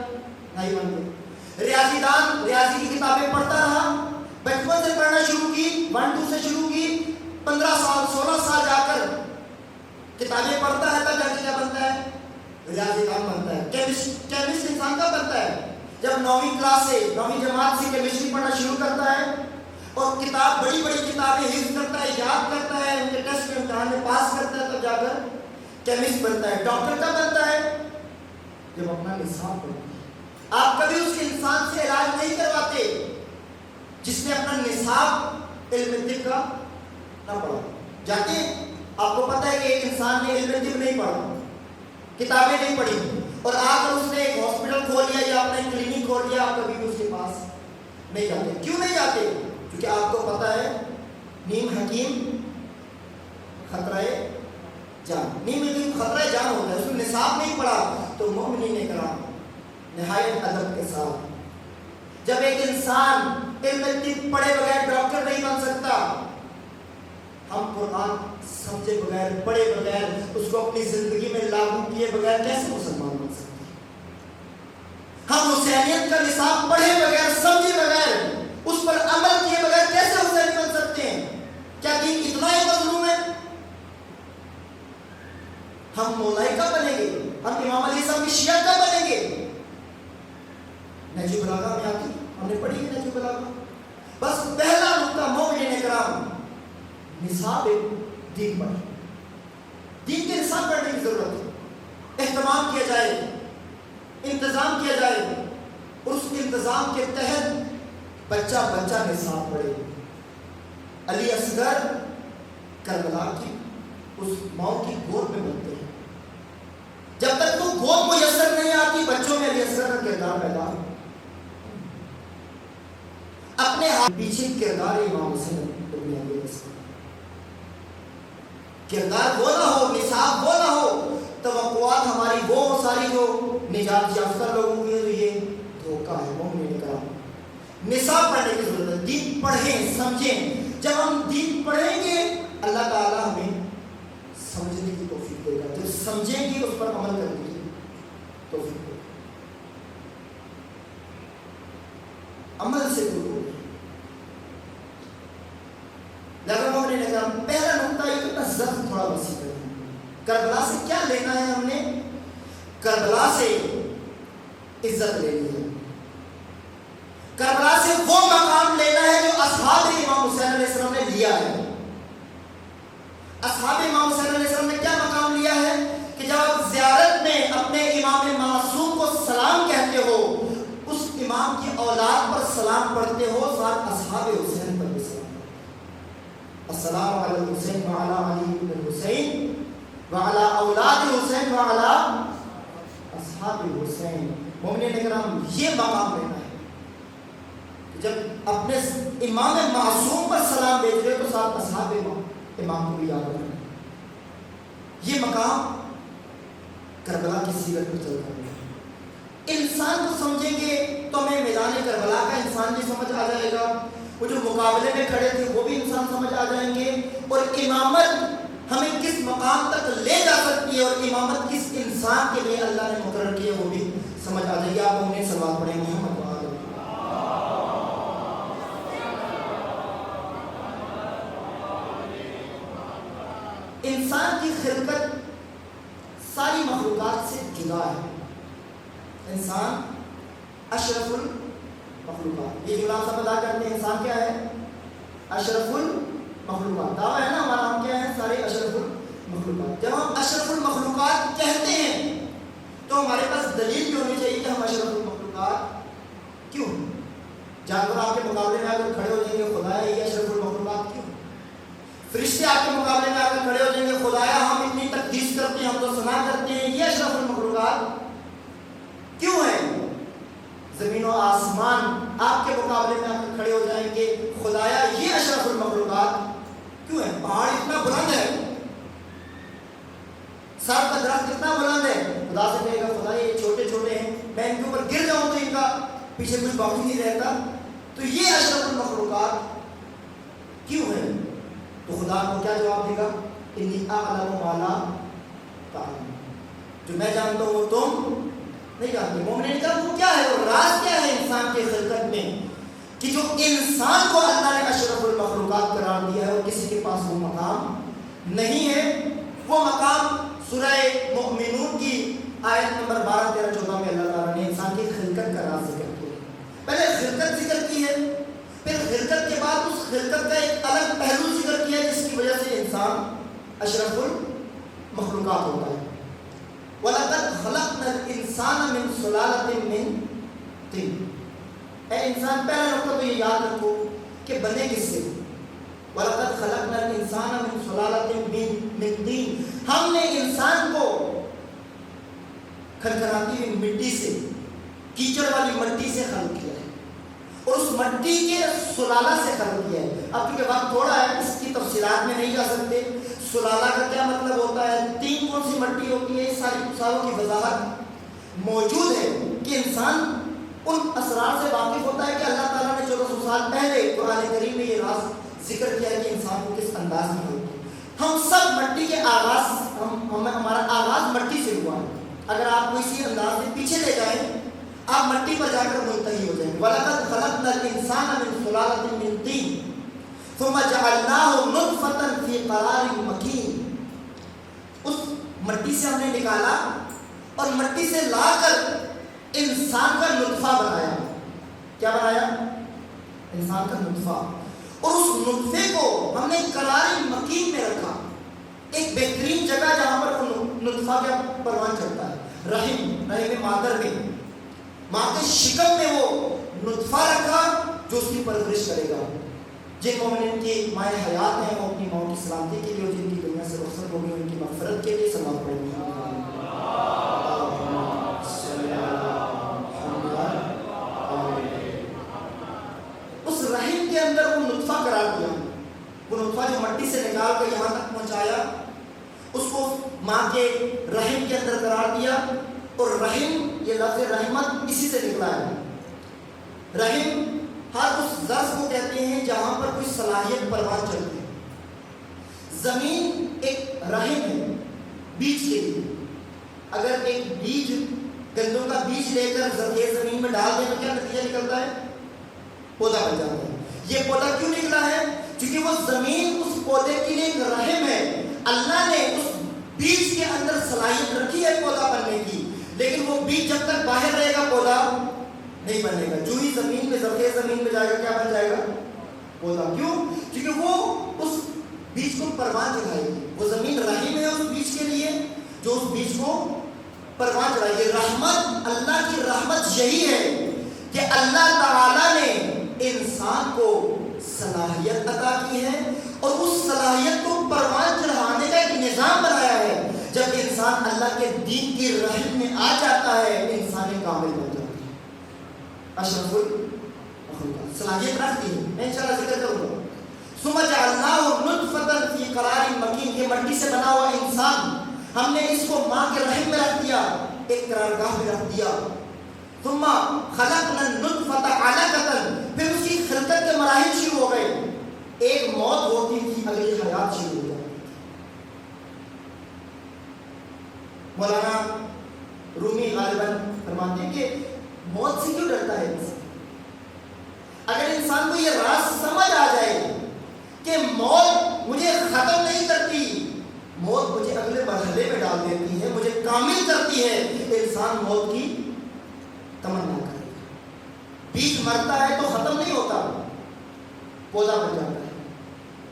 نائی بن گیا. ریاضی دان ریاضی کی کتابیں پڑھتا رہا, بچپن سے پڑھنا شروع کی, 1-2 سے شروع کی, 15 سال 16 سال جا کر کتابیں پڑھتا ہے, تب جا کے کیا بنتا ہے, ریاضی دان بنتا ہے. کیمسٹ انسان کا بنتا ہے جب 9ویں کلاس سے 9ویں جماعت سے کیمسٹری پڑھنا شروع کرتا ہے اور کتاب بڑی بڑی کتابیں حفظ کرتا ہے, یاد کرتا ہے, ان کے ٹیسٹ میں امتحان میں پاس کرتا ہے, تب جا کر کیمسٹ بنتا ہے. ڈاکٹر کا بنتا ہے جب اپنا نصاب پڑھتا ہے. آپ کبھی اس انسان سے علاج نہیں کرواتے جس نے اپنا نصاب علم طب کا نہ پڑھا. جاتے آپ کو پتہ ہے کہ ایک انسان نے علم طب نہیں پڑھا, کتابیں نہیں پڑھی, اور آ کر اس نے ایک ہاسپٹل کھول لیا یا اپنا کلینک کھول لیا, آپ کبھی بھی اس کے پاس نہیں جاتے. کیوں نہیں جاتے؟ کیونکہ آپ کو پتہ ہے نیم حکیم خطرہ جان, نیم حکیم خطرہ جان ہوتا ہے. اس نے نصاب نہیں پڑھا تو مومنین کرام نہایت ادب کے ساتھ, جب ایک انسان علم طب پڑھے بغیر ڈاکٹر نہیں بن سکتا, ہم قرآن سمجھے بغیر پڑھے بغیر اس کو اپنی زندگی میں لاگو کیے بغیر کیسے مسلمان بن سکتے ہیں؟ ہم حسینیت کا نصاب پڑھے بغیر سمجھے بغیر اس پر عمل کیے بغیر کیسے حسینی بن سکتے ہیں؟ کیا دین اتنا ہی مظلوم ہے؟ ہم مولائی کا بنیں گے, ہم امام علی صاحب کی شیعہ کا بنیں گے. نہج البلاغہ میں آتی, ہم نے پڑھی ہے نہج البلاغہ. بس پہلا نقطہ مومنین کرام, نصاب دین پڑھیں. دین کے نصاب پڑھنے کی ضرورت ہے, اہتمام کیا جائے, انتظام کیا جائے, اور اس انتظام کے تحت بچہ بچہ نصاب پڑھے. علی اصغر کربلا کی اس ماؤں کی گود میں بنتے ہیں. جب تک وہ گود میسر نہیں آتی, بچوں میں علی اصغر کا کردار پیدا ہو. اپنے ہاتھ پیچھے کردار امام حسین ابن علی السلام, کردار وہ نہ ہو, نصاب وہ نہ ہو, توقعات ہماری وہ ساری جو نجات یافتہ لوگوں کے لیے دھوکہ ہے. مومنین کرام نصاب پڑھنے کی ضرورت ہے. دین پڑھیں, سمجھیں. جب ہم دین پڑھیں گے اللہ تعالیٰ ہمیں سمجھنے کی توفیق دے گا, جو سمجھیں گے اس پر عمل کرنے کی توفیق دے گا. عمل سے دور ہو گئے. لہذا مومنین کرام پہلا نقطہ یہ کہ ضبط تھوڑا وسیع کریں. کربلا سے کیا لینا ہے ہم نے؟ کربلا سے عزت لینی ہے. کربلا سے وہ مقام لینا ہے جو اصحاب امام حسین علیہ السلام نے لیا ہے. اصحاب امام حسین علیہ السلام نے کیا مقام لیا ہے کہ جب آپ زیارت میں اپنے امام معصوم کو سلام کہتے ہو, اس امام کی اولاد پر سلام پڑھتے ہو, ساتھ اصحاب حسین پر بھی سلام. السلام علی الحسین وعلی علی بن الحسین وعلی اولاد حسین وعلی اصحاب حسین. مومنین کرام یہ مقام لینا ہے. جب اپنے امام معصوم پر سلام بھیج رہے تو ساتھ اصحاب امام کو بھی یاد رکھنا. یہ مقام کربلا کی سیرت میں چل رہا ہے. انسان کو سمجھیں گے میدان کربلا کا انسان بھی سمجھ آ جائے گا، وہ جو مقابلے میں کھڑے تھے وہ بھی انسان سمجھ آ جائیں گے، اور امامت ہمیں کس مقام تک لے جا سکتی ہے اور امامت کس انسان کے لیے اللہ نے مقرر کی ہے وہ بھی سمجھ آ جائے گی۔ آپ انہیں سوال پڑھیں محمد وآلہ۔ انسان کی خلقت ساری مخلوقات سے جدا ہے، انسان اشرف المخلوقات، یہ جو نام سب ادا کرتے ہیں انسان کیا ہے؟ اشرف المخلوقات، دعویٰ ہے نا ہمارا، ہم کیا ہیں؟ سارے اشرف المخلوقات۔ جب ہم اشرف المخلوقات کہتے ہیں تو ہمارے پاس دلیل بھی ہونی چاہیے کہ ہم اشرف المخلوقات کیوں؟ جانور آپ کے مقابلے میں آ کر کھڑے ہو جائیں گے خدایا یہ اشرف المخلوقات کیوں؟ فرشتے آپ کے مقابلے میں آ کر کھڑے ہو جائیں گے خدایا ہم اتنی تقدیس کرتے ہیں، ہم تو ثنا کرتے ہیں، یہ اشرف المخلوقات کیوں ہیں؟ زمین و آسمان آپ کے مقابلے میں آ کر کھڑے ہو جائیں گے خدایا یہ اشرف المخلوقات کیوں ہے؟ پہاڑ اتنا بلند ہے، سر کا درخت اتنا بلند ہے، خدا سے کہے گا خدا یہ چھوٹے چھوٹے ہیں، میں ان کے اوپر گر جاؤں تو ان کا پیچھے کچھ باقی نہیں رہتا، تو یہ اشرف المخلوقات کیوں ہے؟ تو خدا کو کیا جواب دے گا؟ انی اعلم ما لا تعلمون، جو میں جانتا ہوں وہ تم نہیں جانتے۔ مومن نے کہا وہ کیا ہے، وہ راز کیا ہے انسان کی خلقت میں کہ جو انسان کو اللہ نے اشرف المخلوقات قرار دیا ہے اور کسی کے پاس وہ مقام نہیں ہے۔ وہ مقام سورہ مؤمنون کی آیت نمبر 12 13 14 میں اللہ تعالیٰ نے انسان کی خلقت کا راز ذکر کیا۔ پہلے خلقت ذکر کی ہے، پھر خلقت کے بعد اس خلقت کا ایک الگ پہلو ذکر کیا جس کی وجہ سے انسان اشرف المخلوقات ہوتا ہے۔ وَلَقَدْ خَلَقْنَا الْإِنسَانَ مِنْ سُلَالَةٍ مِّن طِينٍ، اے انسان پہلا نقطہ تو یہ یاد رکھو کہ بنے کس سے؟ وَلَقَدْ خَلَقْنَا الْإِنسَانَ مِنْ سُلَالَةٍ مِّن طِينٍ، ہم نے انسان کو کھرکھراتی ہوئی مٹی سے، کیچڑ والی مٹی سے خلق کیا ہے اور اس مٹی کے سلالہ سے خلق کیا ہے۔ اب کیونکہ وقت تھوڑا ہے اس کی تفصیلات میں نہیں جا سکتے، سلالہ کا کیا مطلب ہوتا ہے، تین کون سی مٹی ہوتی ہے، اس ساری سالوں کی وضاحت موجود ہے کہ انسان ان اسرار سے واقف ہوتا ہے کہ اللہ تعالیٰ نے 1400 سال پہلے قرآن کریم میں یہ راز ذکر کیا ہے کہ انسان کو کس انداز میں ہوتی ہے۔ ہم سب مٹی کے آغاز، ہمارا آغاز مٹی سے ہوا ہے۔ اگر آپ کو اسی انداز میں پیچھے لے جائیں آپ مٹی پر جا کر منتہی ہو جائیں گے۔ وَلَقَدْ خَلَقْنَا الْإِنسَانَ مِنْ سُلَالَةٍ مِّن طِينٍ ثُمَّ جَعَلْنَاهُ نُطْفَةً فِي قَرَارٍ مَّكِينٍ، اس مٹی سے ہم نے نکالا اور مٹی سے لا کر انسان کا نطفہ بنایا۔ کیا بنایا؟ انسان کا نطفہ، اور اس نطفے کو ہم نے قرار مکین میں رکھا، ایک بہترین جگہ جہاں پر وہ نطفہ کا پروان چڑھتا ہے، رحم مادر میں، ماں کے شکم میں وہ نطفہ رکھا جو اس کی پرورش کرے گا۔ جن مومنین کی ماں حیات ہیں وہ اپنی ماں کی سلامتی کے لیے، جن کی دنیا سے رخصت ہو گئی ان کی مغفرت کے لیے صلوات پڑھیں گے۔ اس رحم کے اندر وہ نطفہ قرار دیا، وہ نطفہ جو مٹی سے نکال کر یہاں تک پہنچایا، اس کو ماں کے رحم کے اندر قرار دیا، اور رحم یہ لفظ رحمت اسی سے نکلا ہے۔ رحم ہر اس ظرف کو کہتے ہیں جہاں پر کوئی صلاحیت پروان چڑھتی ہے۔ زمین ایک رحم ہے بیج کے لیے، اگر ایک بیج گندوں کا بیج لے کر زرخیز زمین میں ڈال دیں تو کیا نتیجہ نکلتا ہے؟ پودا بن جاتا ہے۔ یہ پودا کیوں نکلا ہے؟ کیونکہ وہ زمین اس پودے کے لیے ایک رحم ہے۔ اللہ نے اس بیج کے اندر صلاحیت رکھی ہے پودا بننے کی، لیکن وہ بیج جب تک باہر رہے گا پودا نہیں بنے گا۔ جو ہی زمین میں زرخیز زمین میں جائے گا کیا بن جائے گا؟ پودا۔ کیوں؟ کیونکہ وہ اس بیج کو پروان چڑھائے گی۔ وہ زمین رحم ہے اس بیج کے لیے جو اس بیج کو پروان چڑھائے گی۔ رحمت، اللہ کی رحمت یہی ہے کہ اللہ تعالیٰ نے انسان کو صلاحیت عطا کی ہے اور اس صلاحیت کو پروان چڑھانے کا ایک نظام بنایا ہے۔ جب انسان اللہ کے دین کی رحم میں آ جاتا ہے انسان کامل بن جاتا ہے۔ اشرف المخلوقات صلاحیت رکھتی ہے، میں انشاءاللہ ذکر کروں گا۔ ثم جعلناه نطفة في قرار مکین، یہ مٹی سے بنا ہوا انسان ہم نے اس کو ماں کے رحم میں رکھ دیا، ایک قرارگاہ میں رکھ دیا۔ ثم خلقنا النطفة اگلی حیات شروع ہو جاتی تھی۔ مولانا رومی غالباً فرماتے ہیں کہ موت سے کیوں ڈرتا ہے انسان؟ اگر انسان کو یہ راز سمجھ آ جائے کہ موت مجھے ختم نہیں کرتی، موت مجھے اگلے مرحلے میں ڈال دیتی ہے، مجھے کامل کرتی ہے، انسان موت کی تمنا کرے گا۔ بیج مرتا ہے تو ختم نہیں ہوتا، پودا بن جاتا ہے۔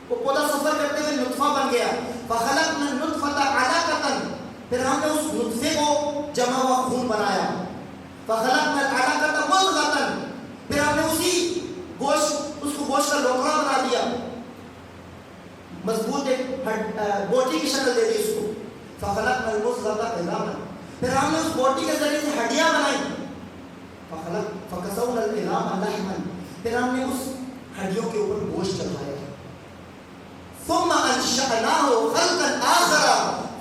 وہ پودا سفر کرتے ہوئے نطفہ بن گیا، فخلقنا النطفة علقة، پھر ہم نے اس نطفے کو جمع ہوا خون بنایا، فخلقنا العلقة مضغة، پھر ہم نے اسی گوشت، اس کو گوشت کا لوکڑا بنا دیا، مضبوط ایک بوٹی کی شکل دے دی اس کو، فخلقنا المضغة عظاما، پھر ہم نے اس بوٹی کے ذریعے سے ہڈیاں بنائی، فکسونا العظام لحما، پھر ہم نے اس ہڈیوں کے اوپر گوشت چڑھایا، ثم انشأناه خلقا آخر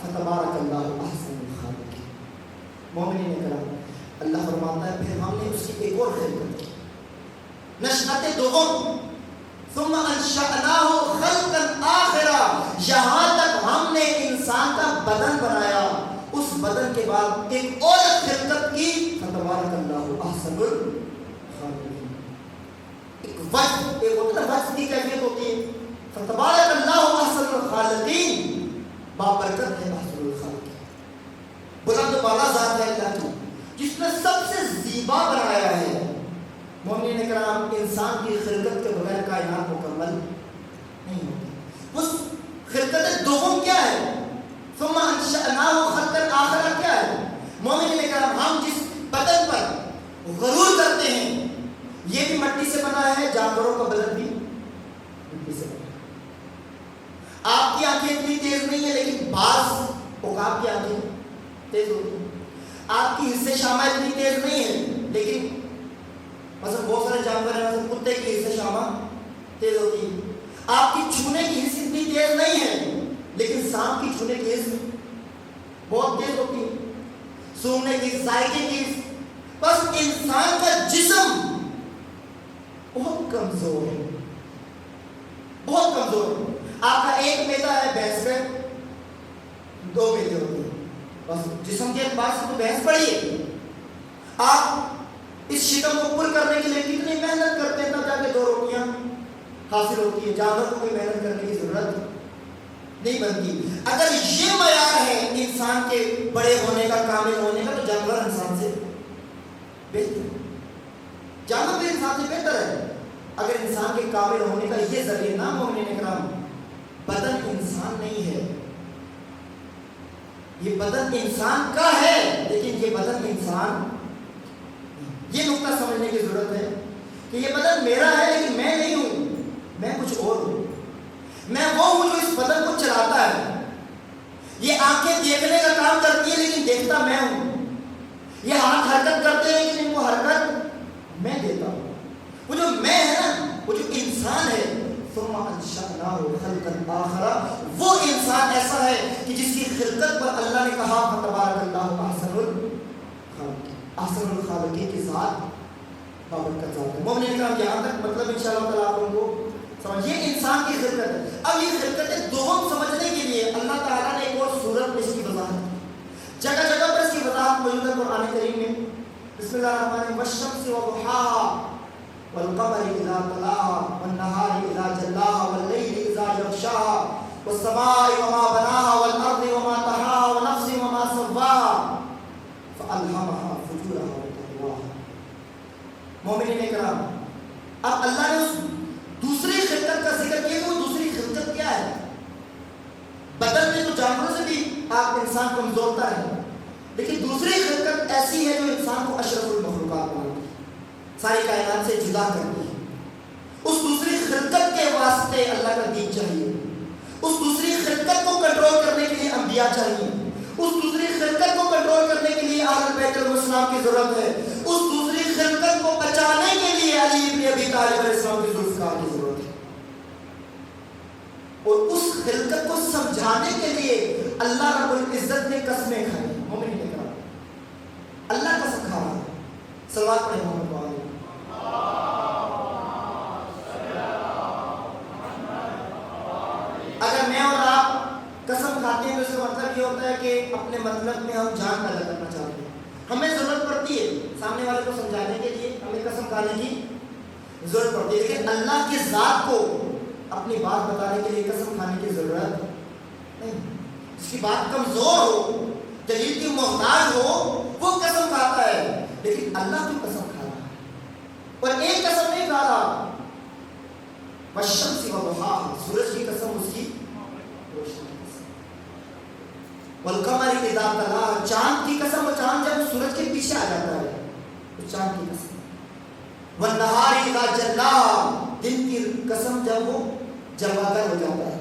فتبارک اللہ احسن الخالقین۔ مومنین کرام، اللہ فرماتا ہے پھر ہم نے اس کی ایک اور خلقت کی، نشأت دوم، ثم انشأناه خلقا آخر، یہاں تک ہم نے انسان کا بدن بنایا، اس بدن کے بعد ایک اور خلقت کی، فتبارک اللہ احسن الخالقین۔ ایک وجہ، ایک ہوتا ہے وجہ کی کیفیت ہوتی ہے، فتبارک اللہ احسن الخالقین، بابرکت ہے احسن الخالقین، بلند بالا ذات ہے اللہ کی جس نے سب سے زیبا بنایا ہے۔ مومنین کرام، انسان کی خلقت کے بغیر کائنات مکمل نہیں ہوتی۔ اس خلقت دوم کیا ہے؟ ثم انشأناه خلقا آخر کیا ہے؟ مومنین کرام، ہم جس بدن پر غرور کرتے ہیں یہ بھی مٹی سے بنا ہے، جانوروں کا بدن بھی مٹی سے بنا ہے۔ آپ کی آنکھیں اتنی تیز نہیں ہیں لیکن بعض عقاب کی آنکھیں تیز ہوتی ہیں۔ آپ کی حصے شامہ اتنی تیز نہیں ہے لیکن مثلا بہت سارے جانور ہیں، مثلا کتے کی حصے شامہ تیز ہوتی ہے۔ آپ کی چھونے کی حص اتنی تیز نہیں ہے لیکن سانپ کی چھونے کی حص بہت تیز ہوتی ہے، سونگنے کی، ذائقے کی حص۔ بس انسان کا جسم بہت کمزور ہے، بہت کمزور ہے۔ آپ کا ایک میدا ہے، بھینس کا 2 میدے ہوتے ہیں، بس جسم کے اعتبار سے تو بھینس بڑی ہے۔ آپ اس شکم کو پر کرنے کے لیے کتنی محنت کرتے ہیں تب جا کے 2 روٹیاں حاصل ہوتی ہے۔ جانور کو کوئی محنت کرنے کی ضرورت نہیں بنتی۔ اگر یہ معیار ہے انسان کے بڑے ہونے کا، کامل ہونے کا، تو جانور انسان سے بہتر ہے، جانور بھی انسان سے بہتر ہے۔ اگر انسان کے کامل ہونے کا یہ ذریعہ نہ، مومنین کرام، بدن انسان نہیں ہے، یہ بدن انسان کا ہے لیکن یہ بدن انسان، یہ نقطہ سمجھنے کی ضرورت ہے کہ یہ بدن میرا ہے لیکن میں نہیں ہوں، میں کچھ اور ہوں۔ میں وہ ہوں جو اس بدن کو چلاتا ہے۔ یہ آنکھیں دیکھنے کا کام کرتی ہے لیکن دیکھتا میں ہوں۔ یہ ہاتھ حرکت کرتے ہیں لیکن ان کو حرکت میں دیتا ہوں۔ وہ جو میں ہے نا، وہ جو انسان ہے، ثم انشأناه خلقا آخر، وہ انسان ایسا ہے کہ جس کی خلقت پر اللہ نے کہا فتبارک اللہ احسن الخالقین، احسن الخالقین کی ذات بابرکت ذات ہے۔ مومنین کرام، یہاں تک مطلب انشاءاللہ تعالیٰ آپ لوگوں کو سمجھ، یہ انسان کی خلقت ہے۔ اب یہ خلقت دوم سمجھنے کے لیے اللہ تعالیٰ نے ایک اور صورت میں اس کی وضاحت کی، جگہ جگہ پر اس کی وضاحت موجود ہے قرآن کریم میں۔ بسم اللہ الرحمن الرحیم، والشمس وضحاها والقمر اذا طلاها والنهار اذا جلاها والليل اذا يغشاها والسماء وما بناها والارض وما طحاها ونفس وما سواها فالهمها فجورها وتقواها۔ مومنین کرام، اب اللہ نے اس دوسری خلقت کا ذکر کیا کہ وہ دوسری خلقت کیا ہے۔ بدن میں تو جانوروں سے بھی آپ انسان کمزور تر ہے، لیکن دوسری خلقت ایسی ہے جو انسان کو اشرف المخلوقات بناتی ہے، ساری کائنات سے جدا کرتی ہے۔ اس دوسری خلقت کے واسطے اللہ کا دین چاہیے، اس دوسری خلقت کو کنٹرول کرنے کے لیے انبیاء چاہیے، اس دوسری خلقت کو کنٹرول کرنے کے لیے اہل بیت الاسلام کی ضرورت ہے، اس دوسری خلقت کو بچانے کے لیے علی ابن ابی طالب علیہ السلام کی ذوالفقار کی ضرورت ہے، اور اس خلقت کو سمجھانے کے لیے اللہ رب العزت نے قسمیں کھائی۔ مومنین کرام، اللہ قسم کھا رہا ہے، صلوات پڑھیں محمد وعلیہ۔ اپنے مطلب میں ہم جان پیدا کرنا چاہتے ہیں. ہمیں ضرورت پڑتی ہے سامنے والے کو سمجھانے کے لیے, ہمیں قسم کھانے کی ضرورت پڑتی ہے, لیکن اللہ کی ذات کو اپنی بات بتانے کے لیے قسم کھانے کی ضرورت نہیں. جس کی بات کمزور ہو, دلیل کی محتاج ہو, وہ قسم کھاتا ہے. لیکن اللہ کی قسم کھا رہا ہے, اور ایک قسم نہیں کھا رہا. والشمس وضحاها, سورج کی قسم, اس کی روشنی کی قسم. والقمر اذا تلاها, چاند کی قسم, وہ چاند جب سورج کے پیچھے آ جاتا ہے اس چاند کی قسم. والنهار اذا جلاها, دن کی قسم جب وہ جلواگر ہو جاتا ہے.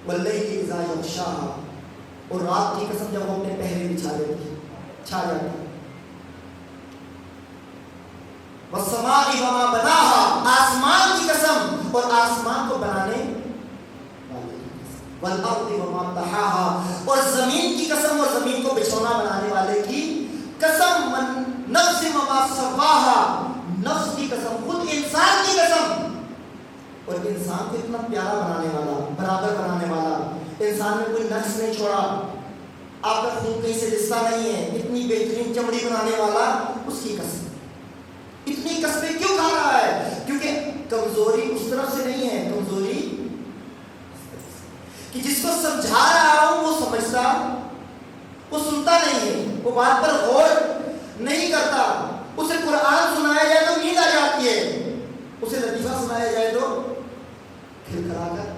واللیل اذا یغشاها, اور رات کی قسم جب وہ اپنے پہرے بچھا دیتی ہے, چھا جاتی ہے. والسماء وما بناها, آسمان کی قسم اور آسمان کو بنانے والے کی قسم. والارض وما طحاها, اور زمین کی قسم اور زمین کو بچھونا بنانے والے کی قسم. والنفس وما سواها, نفس کی قسم, خود انسان کی قسم, اور انسان کو اتنا پیارا بنانے والا, برابر بنانے والا, انسان میں کوئی نقص نہیں چھوڑا, آپ کا خون کہیں سے رشتہ نہیں ہے, اتنی بہترین چمڑی بنانے والا, اس کی قسم. اتنی قسمیں کیوں کھا رہا ہے؟ کیونکہ کمزوری اس طرف سے نہیں ہے, کمزوری کہ جس کو سمجھا رہا ہوں وہ سمجھتا, وہ سنتا نہیں ہے, وہ بات پر غور نہیں کرتا. اسے قرآن سنایا جائے تو نیند آ جاتی ہے, اسے لطیفہ سنایا جائے تو کھلکھلا کر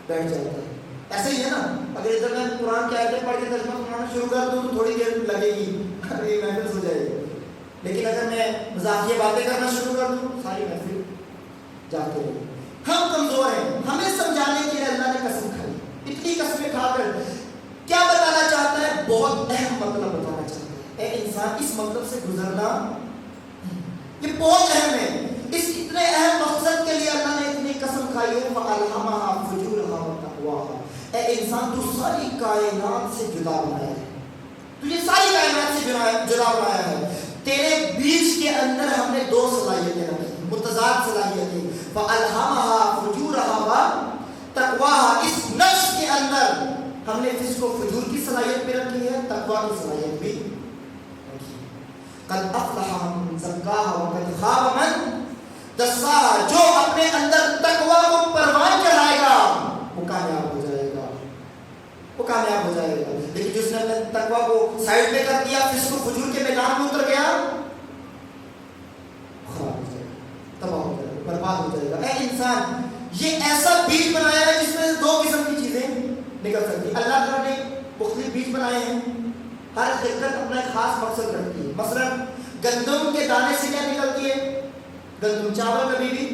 بیٹھ جاتا ہے. ایسے ہی ہے نا, اگر ادھر میں قرآن کی آیتیں پڑھ کے ترجمہ سنانا شروع کر دوں تو تھوڑی دیر لگے گی, یہ محفل ہو جائے گی. لیکن اگر میں مزاحیہ باتیں کرنا شروع کر دوں ساری محفل جاتے رہے. ہم کمزور ہیں, ہمیں سمجھانے کے لیے اللہ نے قسم کھائی. اتنی قسمیں کھا کر کیا بتانا چاہتا ہے؟ بہت اہم مطلب بتانا چاہتا ہے. اے انسان, اس مطلب سے گزرنا یہ بہت اہم ہے. اس اتنے اہم مقصد کے لیے اللہ نے اتنی قسم کھائی ہے. فَأَلْهَمَهَا فُجُورَهَا وَتَقْوَاهَا. اے انسان, تو ساری کائنات سے جدا بنایا ہے, تجھے ساری کائنات سے جدا بنایا ہے. تیرے بیچ کے اندر ہم نے دو صلاحیتیں رکھی, متضاد صلاحیتیں. فَأَلْهَمَهَا فُجُورَهَا وَتَقْوَاهَا. اس نفس کے اندر ہم نے جس کو فجور کی صلاحیت بھی رکھی ہے, تقویٰ کی صلاحیت بھی رکھی ہے. قَدْ أَفْلَحَ مَنْ زَكَّاهَا وَقَدْ خَابَ مَنْ دَسَّاهَا. جو اپنے اندر تقویٰ کو پروان چڑھائے گا وہ کامیاب ہو جائے گا, وہ کامیاب ہو جائے گا. لیکن جس نے اپنے تقویٰ کو سائڈ پہ کر دیا, پھر اس کو فجور کے میدان میں اتر گیا, خراب ہو جائے گا, تباہ ہو جائے گا, برباد ہو جائے گا. اے انسان, یہ ایسا بیج بنایا ہے جس میں دو قسم کی چیزیں نکل سکتی. اللہ تعالیٰ نے مختلف بیج بنائے ہیں, ہر خلقت اپنا ایک خاص مقصد رکھتی ہے. مثلا گندم کے دانے سے کیا نکلتی ہے؟ گندم. چاول کبھی بھی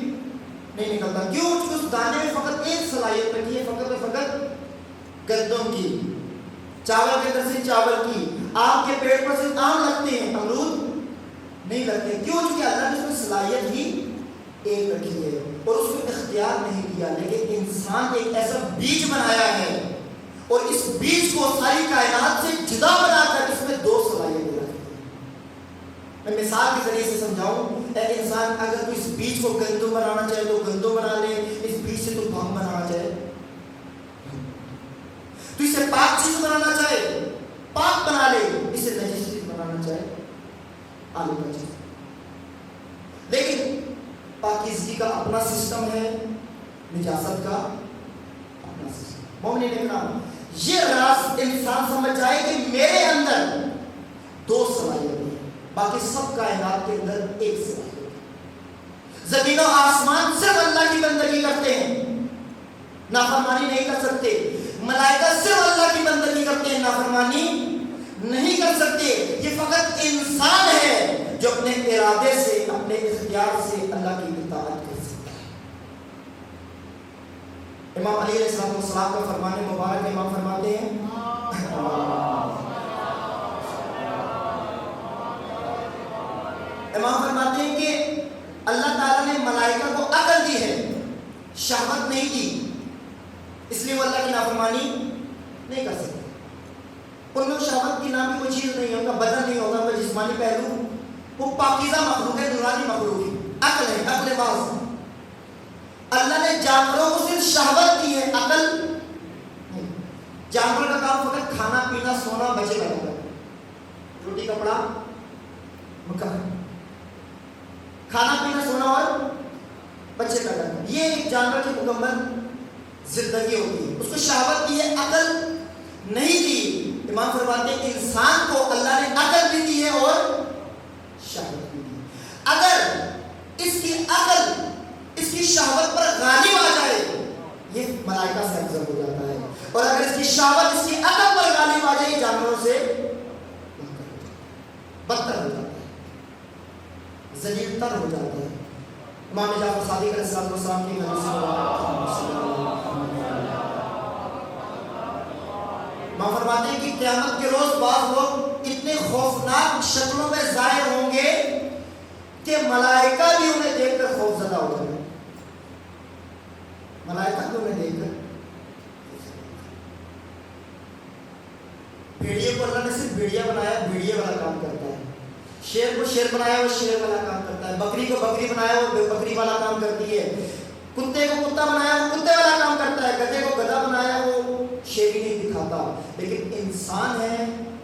نہیں نکلتا. کیوں؟ اس دانے میں فقط ایک صلاحیت رکھی ہے, فقط اور فقط گندم کی. چاول کے اندر سے چاول کی. آم کے پیڑ پر سے آم لگتے ہیں, امرود نہیں لگتے. کیوں؟ کیونکہ اللہ نے اس میں صلاحیت ہی ایک رکھی ہے اور اس کو اختیار نہیں دیا. لیکن انسان ایک ایسا بیج بنایا ہے اور اس بیج کو ساری کائنات سے جدا بنا کر اس میں دو صلاحیتیں رکھی ہے. میں مثال کے ذریعے سے سمجھاؤں. اے انسان, اگر تو اس بیج کو گندم بنانا چاہے تو گندم بنا لے, اس بیج سے تو بم بنانا چاہے, تو اسے پاک چیز بنانا چاہے پاک بنا لے, اسے نجس چیز بنانا چاہے آلو کا چیز. لیکن پاکیزگی کا اپنا سسٹم ہے, نجاست کا اپنا سسٹم. مومنین اکرام, یہ راز انسان سمجھ جائے کہ میرے اندر دو صلاحیتیں ہیں, باقی سب کائنات کے اندر ایک صلاحیت ہے. زمین و آسمان صرف اللہ کی بندگی کرتے ہیں, نافرمانی نہیں کر سکتے. ملائکہ صرف اللہ کی بندگی کرتے ہیں, نافرمانی نہیں کر سکتے. یہ فقط انسان ہے جو اپنے ارادے سے, اپنے اختیار سے اللہ کی اطاعت کر سکتا ہے. امام علی علیہ السلام کا فرمان مبارک, امام فرماتے ہیں کہ اللہ تعالیٰ نے ملائکہ کو عقل دی ہے, شہوت نہیں دی, اس لیے وہ اللہ کی نافرمانی نہیں کر سکتے. ان میں شہوت کی نام کی کوئی چیز نہیں ہے, ان کا بدن نہیں ہوتا, ان کا جسمانی پہلو وہ پاکیزہ مخلوق ہے, نورانی مخلوق ہے, عقل ہے, عقل باز. اللہ نے جانوروں کو صرف شہوت دی ہے, عقل نہیں. جانور کا کام فقط کھانا پینا سونا بچے پیدا کرنا، روٹی کپڑا مکان، کھانا پینا سونا اور بچے پیدا کرنا، یہ ایک جانور کی مکمل زندگی ہوتی ہے. اس کو شہوت کی ہے، عقل نہیں دی. امام فرماتے ہیں انسان کو اللہ نے عقل بھی دی ہے اور شہوت بھی دی. اگر اس کی عقل اس کی شہوت پر غالب آ جائے یہ ملائکہ سے افضل ہو جاتا ہے، اور اگر اس کی شہوت اس کی عقل پر غالب آ جائے یہ جانوروں سے بدتر ہو جاتا ہے، ذلیل تر ہو جاتا ہے. امام جعفر صادق علیہ السلام کی حدیث امام فرماتے ہیں کہ قیامت کے روز بعض لوگ اتنے خوفناک شکلوں میں ظاہر ہوں گے کہ ملائکہ بھی انہیں دیکھ کر خوف زدہ ہو جائیں گے. ملائکہ بھی انہیں دیکھ کر، بھیڑیے کو اللہ نے صرف بھیڑیا بنایا، بھیڑیے والا کام کرتا ہے. شیر کو شیر بنایا، وہ شیر والا کام کرتا ہے. بکری کو بکری بنایا، وہ بکری والا کام کرتی ہے. کتے کو کتا بنایا، وہ کتے والا کام کرتا ہے. گدھے کو گدھا بنایا، وہ شیر ہی نہیں دکھاتا. لیکن انسان ہے،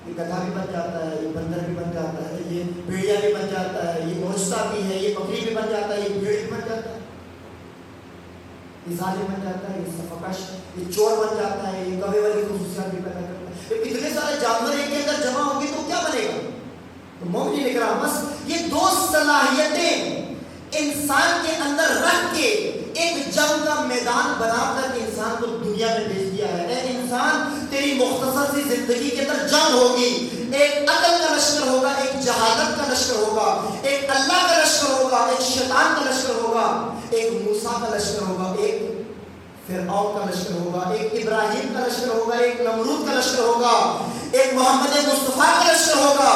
یہ گدھا بھی بن جاتا ہے، یہ بندر بھی بن جاتا ہے، یہ بھیڑیا بھی بن جاتا ہے، یہ گوشتہ بھی ہے، یہ بکری بھی بن جاتا ہے، یہ بھیڑ بھی بن جاتا ہے، یہ ظالم بن جاتا ہے، یہ صفقش، یہ چور بن جاتا ہے، یہ کبھی والی خصوصیات بھی پیدا کرتا ہے. اتنے سارے جانور ایک کے اندر جمع ہوں گے تو کیا بنے گا؟ تو مومنین اکرام، بس یہ دو صلاحیتیں انسان کے اندر رکھ کے ایک جنگ کا میدان بنا کر انسان کو دنیا میں بھیج دیا ہے. اے انسان، تیری مختصر سی زندگی کے اندر جنگ ہوگی. ایک عقل کا لشکر ہوگا، ایک جہالت کا لشکر ہوگا، ایک اللہ کا لشکر ہوگا، ایک شیطان کا لشکر ہوگا، ایک موسیٰ کا لشکر ہوگا، ایک فرعون کا لشکر ہوگا، ایک ابراہیم کا لشکر ہوگا، ایک نمرود کا لشکر ہوگا، ایک محمد مصطفیٰ کا لشکر ہوگا،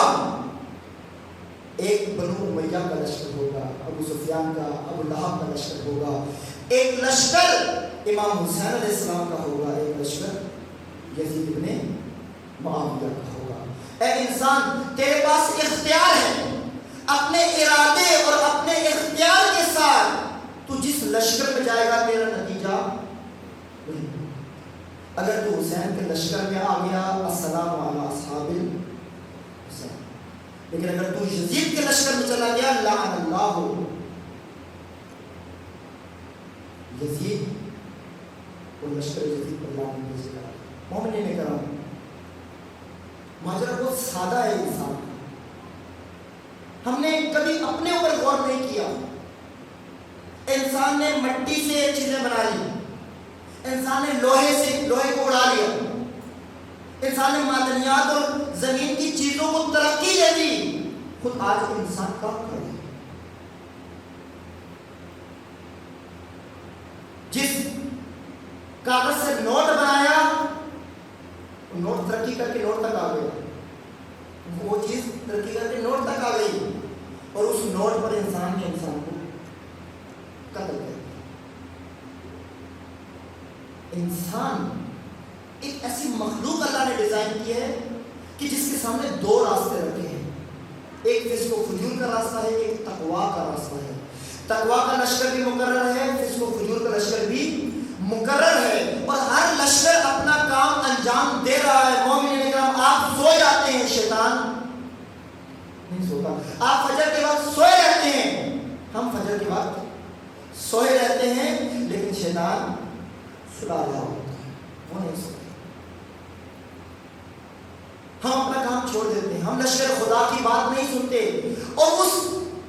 ایک بنو امیہ کا لشکر ہوگا، ابو سفیان کا، ابو لہب کا لشکر ہوگا، ایک لشکر امام حسین علیہ السلام کا ہوگا، ایک لشکر یزید ابن معاویہ کا ہوگا. اے انسان، تیرے پاس اختیار ہے. اپنے ارادے اور اپنے اختیار کے ساتھ تو جس لشکر میں جائے گا تیرا نتیجہ وہی. اگر تو حسین کے لشکر میں آ گیا، السلام علی اصحاب الحسین. لیکن اگر تو یزید کے لشکر میں چلا گیا، لعن اللہ یزید، اور لشکر یزید پر لعنت بھیجے گا. مومنین کرام، ماجرا بہت سادہ ہے انسان. ہم نے کبھی اپنے اوپر غور نہیں کیا. انسان نے مٹی سے چیزیں بنا لی، انسان نے لوہے کو اڑا لیا، انسان نے معدنیات اور زمین کی چیزوں کو ترقی دے دی. خود آج انسان کام کر رہا ہے. جس کاغذ سے نوٹ بنایا، نوٹ ترقی کر کے نوٹ تک آ گیا، وہ چیز ترقی کر کے نوٹ تک آ گئی، اور اس نوٹ پر انسان نے انسان کو قتل کر دیا. انسان ایک ایسی مخلوق اللہ نے ڈیزائن کی ہے کہ جس کے سامنے دو راستے رکھے ہیں. ایک فسق و فجور کا راستہ ہے، ایک تقویٰ کا راستہ ہے. تقویٰ کا لشکر بھی مقرر ہے، فسق و فجور کا لشکر بھی مقرر ہے، اور ہر لشکر اپنا کام انجام دے رہا ہے. مومنین کرام، آپ سو جاتے ہیں، شیطان نہیں سوتا. آپ فجر کے وقت سوئے رہتے ہیں، ہم فجر کے وقت سوئے رہتے ہیں، لیکن شیطان سلا رہا ہوتا ہے، وہ نہیں سوتا. ہم اپنا کام چھوڑ دیتے ہیں، ہم لشکر خدا کی بات نہیں سنتے. اور اس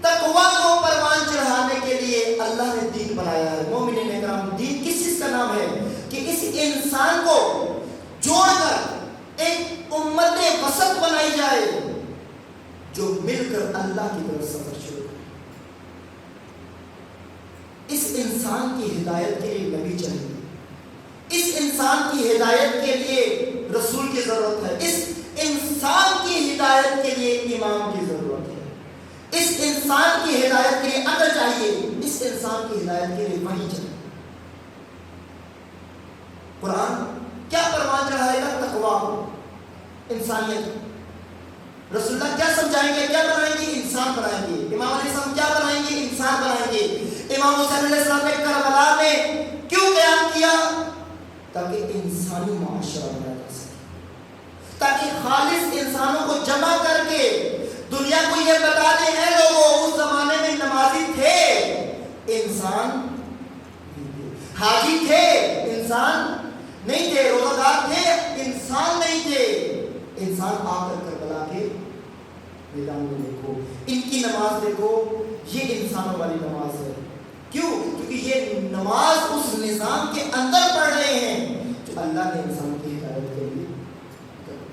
تقویٰ کو پروان چڑھانے کے لیے اللہ نے دین بنایا ہے. مومنین اکرام، دین کس چیز کا نام ہے کہ اس انسان کو جوڑ کر ایک امت وسط بنائی جائے جو مل کر اللہ کی طرف سفر شروع کرے. اس انسان کی ہدایت کے لیے نبی چاہیے، اس انسان کی ہدایت کے لیے رسول کی ضرورت ہے، اس انسان کی ہدایت کے لیے امام کی ضرورت ہے، اس انسان کی ہدایت کے لیے عقل چاہیے، اس انسان کی ہدایت کے لیے وحی چاہیے. قرآن کیا پروان چڑھائے گا؟ تقویٰ، انسانیت. رسول اللہ کیا سمجھائیں گے؟ کیا بنائیں گے؟ انسان بنائیں گے. امام علیہ السلام کیا بنائیں گے؟ انسان بنائیں گے. امام حسین علیہ السلام نے کربلا میں کیوں قیام کیا؟ تاکہ انسانی معاشرہ بنایا جا سکے. تاکہ خالص انسانوں کو جمع کر کے دنیا کو یہ بتا دیں، اے لوگوں اس زمانے میں نمازی تھے انسان، حاجی تھے انسان نہیں تھے، روزہ دار تھے انسان نہیں تھے، انسان آ کر کربلا کے میدان میں دیکھو، ان کی نماز دیکھو، یہ انسانوں والی نماز ہے۔ کیوں؟ کیونکہ یہ نماز اس نظام کے اندر پڑھ رہے ہیں جو اللہ نے انسان کی ہدایت کے لیے کر دی۔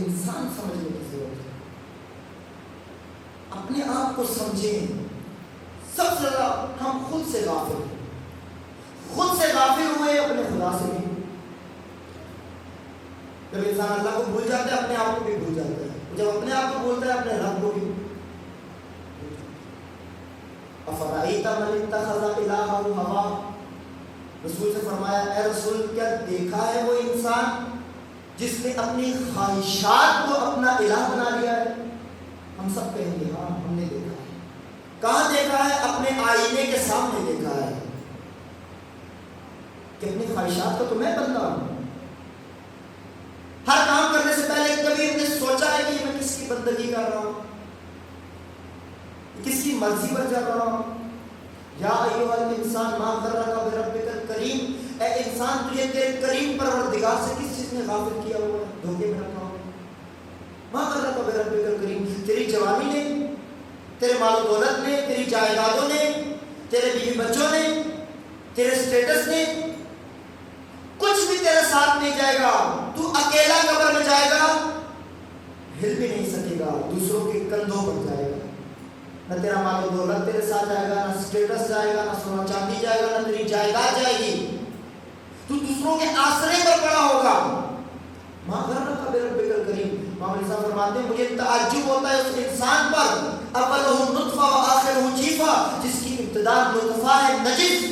انسان سمجھنے کی ضرورت ہے، اپنے آپ کو سمجھیں۔ سب سے زیادہ ہم خود سے غافل ہیں، خود سے غافل ہوئے اپنے خدا سے بھی۔ جب انسان اللہ کو بھول جاتا ہے اپنے آپ کو بھی بھول جاتا ہے، جب اپنے آپ کو بھولتا ہے اپنے رب کو بھی۔ افرائیت من اتخذ الہہ ہوا، رسول سے فرمایا اے رسول کیا دیکھا ہے وہ انسان جس نے اپنی خواہشات کو اپنا الہ بنا لیا ہے؟ ہم سب کہیں گے ہاں ہم نے دیکھا ہے۔ کہاں دیکھا ہے؟ اپنے آئینے کے سامنے دیکھا ہے کہ اپنی خواہشات کا تو میں بندہ ہوں۔ ہر کام کرنے سے پہلے کبھی ہم نے سوچا ہے کہ میں کس کی بندگی کر رہا ہوں، کس کی مرضی پر چل رہا ہوں؟ یا ایھا الانسان ما غرک بربک الکریم، اے انسان تجھے تیرے کریم پروردگار سے کس چیز نے غافل کیا ہوا ہے، دھوکے میں رکھا ہوا ہے؟ ما غرک بربک الکریم، تیری جوانی نے، تیرے مال و دولت نے، تیری جائیدادوں نے، تیرے بیوی بچوں نے، تیرے سٹیٹس نے، کچھ بھی تیرے ساتھ نہیں جائے گا، تو اکیلا قبر میں جائے گا، ہل بھی نہیں سکے گا، دوسروں کے کندھوں پر جائے گا۔ نہ تیرا مال و دولت تیرے ساتھ جائے گا، نہ سٹیٹس جائے گا، نہ سونا چاندی جائے گا، نہ تیری جائیداد جائے گی، تو دوسروں کے آسرے پر پڑا ہوگا۔ ماں غرک بربک الکریم، امام علیہ السلام فرماتے ہیں مجھے تعجب ہوتا ہے اس انسان پر، اولہ نطفہ و آخرہ جیفہ، جس کی ابتدا نطفہ ہے نجس،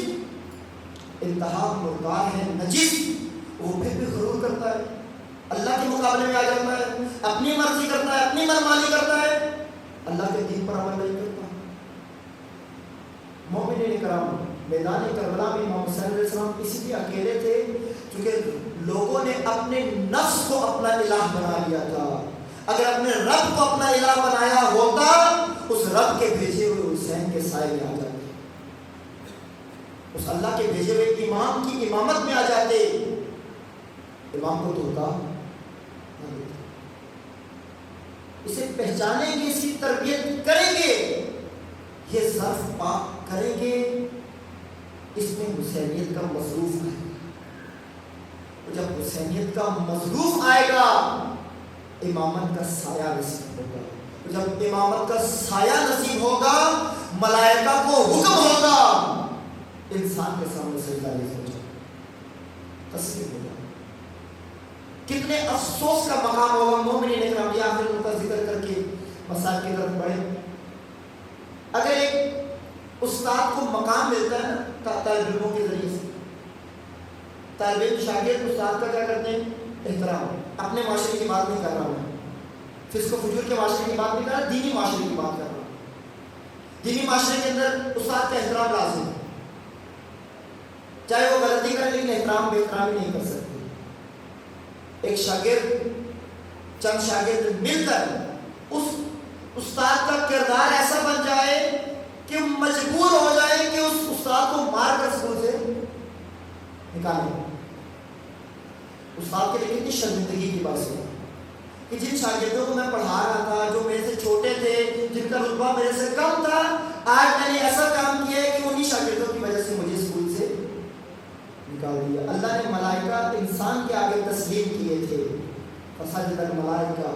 انتہا مردار ہے نجس، وہ پھر بھی غرور کرتا ہے، اللہ کے مقابلے میں آ جاتا ہے، اپنی مرضی کرتا ہے، اپنی منمانی کرتا ہے، اللہ کے دین پر عمل نہیں کرتا۔ مومنین کرام، میدان کربلا میں امام حسین علیہ السلام اسی لیے اکیلے تھے کیونکہ لوگوں نے اپنے نفس کو اپنا الہ بنا لیا تھا۔ اگر اپنے رب کو اپنا الہ بنایا ہوتا اس رب کے بھیجے ہوئے حسین کے سائے میں آ جاتے، اس اللہ کے بھیجے ہوئے امام کی امامت میں آ جاتے، امام کو دھوکا نہ دیتے۔ اسے پہچانیں گے، اسی تربیت کریں گے، یہ ظرف پاک کریں گے، اس میں حسینیت کا مصروف آئے گا۔ جب حسینیت کا مصروف آئے گا امامت کا سایہ نصیب ہوگا، جب امامت کا سایہ نصیب ہوگا ملائکہ کو حکم ہوگا انسان کے سامنے سجدہ ریز ہو جائے، تسلیم ہوگا۔ کتنے افسوس کا مقام ہوگا۔ مومنین اکرام، یہ آخر ان کا ذکر کر کے مسائل کی طرف بڑھے۔ اگر ایک استاد کو مقام ملتا ہے نا طالب علموں کے ذریعے سے، طالب علم شاگرد استاد کا کیا کرتے ہیں؟ احترام۔ اپنے معاشرے کی بات نہیں کر رہا ہوں، فسق و فجور کے معاشرے کی بات نہیں کر رہا، دینی معاشرے کی بات کر رہا ہوں۔ دینی معاشرے کے اندر استاد کا احترام لازم ہے، چاہے وہ غلطی کرے لیکن احترام بے احترامی نہیں کر سکتے۔ ایک شاگرد، چند شاگرد مل کر اس استاد کا کردار ایسا بن جائے کہ مجبور ہو جائے کہ اس استاد کو مار کر اسکول سے نکالیں۔ استاد کے لیے کتنی شرمندگی کی بات ہے کہ جن شاگردوں کو میں پڑھا رہا تھا، جو میرے سے چھوٹے تھے، جن کا رتبہ میرے سے کم تھا، آج میں نے ایسا کام کیا ہے کہ انہی شاگردوں کی وجہ سے مجھے اسکول سے نکال دیا۔ اللہ نے ملائکہ انسان کے آگے تسلیم کیے تھے، فسجد الملائکہ،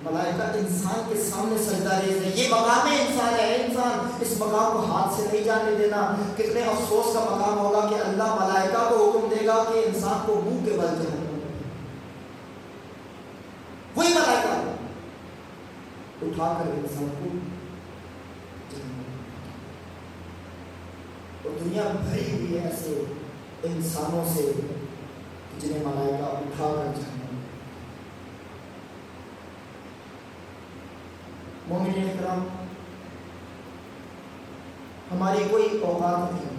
ملائکہ انسان کے سامنے سجدہ ریز ہے۔ یہ مقام انسان ہے، انسان اس مقام کو ہاتھ سے نہیں جانے دینا۔ کتنے افسوس کا مقام ہوگا کہ اللہ ملائکہ کو حکم دے گا کہ انسان کو منہ کے بل جہنم، وہی ملائکہ اٹھا کر انسان کو جہنم، اور دنیا بھری ہوئی ہے ایسے انسانوں سے جنہیں ملائکہ اٹھا کر جہنم۔ مومنین کرام، ہماری کوئی اوقات نہیں،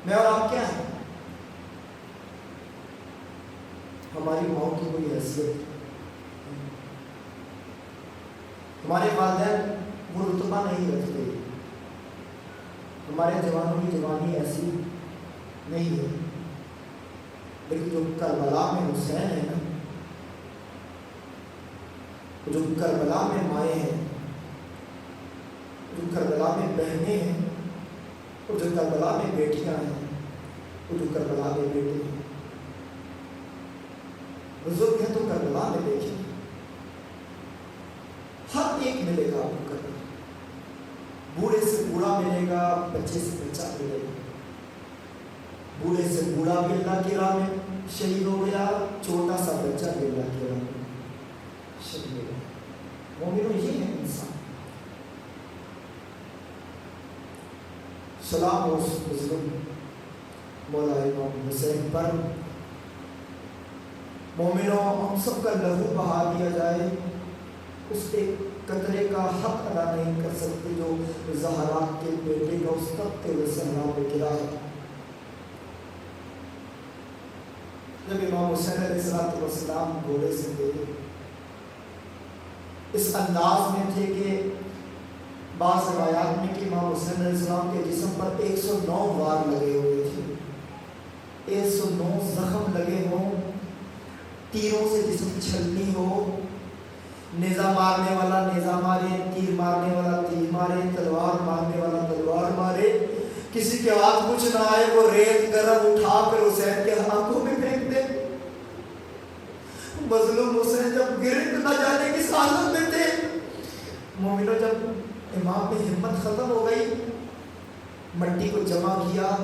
میں اور آپ کیا ہیں؟ ہماری ماؤں کی کوئی حیثیت، ہمارے والدین وہ رتبہ نہیں رکھتے، ہمارے جوانوں کی جوانی ایسی نہیں ہے، لیکن جو کربلا میں حسین ہے نا، جو کربلا میں مائیں ہیں، جو کربلا میں بہنیں ہیں، اور جو کربلا میں بیٹیاں ہیں، وہ جو کربلا میں بیٹے ہیں، بزرگ ہیں تو کربلا میں دیکھیں، ہر ایک ملے گا آپ کو کربلا، بوڑھے سے بوڑھا ملے گا، بچے سے بچہ ملے گا، بوڑھے سے بوڑھا بھی اللہ کی راہ میں شہید ہو گیا، چھوٹا سا بچہ بھی اللہ کی راہ میں شہید ہو گیا۔ مومنوں یہ ہے انسان۔ سلام ہو اس بزرگ مولا امام حسین پر۔ مومنوں ہم سب کا لہو بہا دیا جائے، اس ایک قطرے کا حق ادا نہیں کر سکتے جو زہرا کے بیٹے کا اس تختے صحرا پہ گرا ہے۔ جب امام حسین علیہ السلام گھوڑے سے گئے، اس انداز میں تھے کہ بعض روایات میں کہ امام حسین علیہ السلام کے جسم پر 109 وار لگے ہوئے تھے، 109 زخم لگے ہوں، تیروں سے جسم چھلنی ہو، نیزہ مارنے والا نیزہ مارے، تیر مارنے والا تیر مارے، تلوار مارنے والا تلوار مارے، کسی کے ہاتھ کچھ نہ آئے، وہ ریت گرم اٹھا کر حسین کے ہاتھوں میں پھینک دے۔ مظلوم حسین جب گرے نہ جانے کس حالت میں تھے۔ مومنوں جب امام میں ہمت ختم ہو گئی، مٹی کو جمع کیا،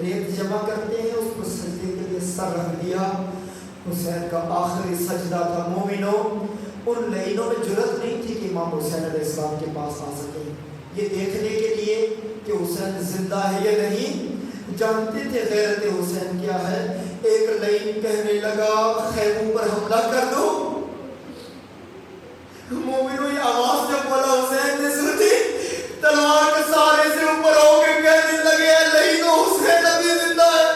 ریت جمع کرتے ہیں، اس کو سجدے کے لیے سر رکھ دیا، حسین کا آخری سجدہ تھا۔ مومنوں ان لعینوں میں جرأت نہیں تھی کہ امام حسین علیہ السلام کے پاس آ سکیں، یہ دیکھنے کے لیے کہ حسین زندہ ہے یا نہیں، جانتے تھے غیرت حسین کیا ہے۔ ایک لعین کہنے لگا خیموں پر حملہ کر دو۔ مومنوں یہ آواز جب مولا حسین نے سنی، تلوار کے سہارے سے اوپر ہو کے کہنے لگے لعینوں حسین ابھی زندہ ہے،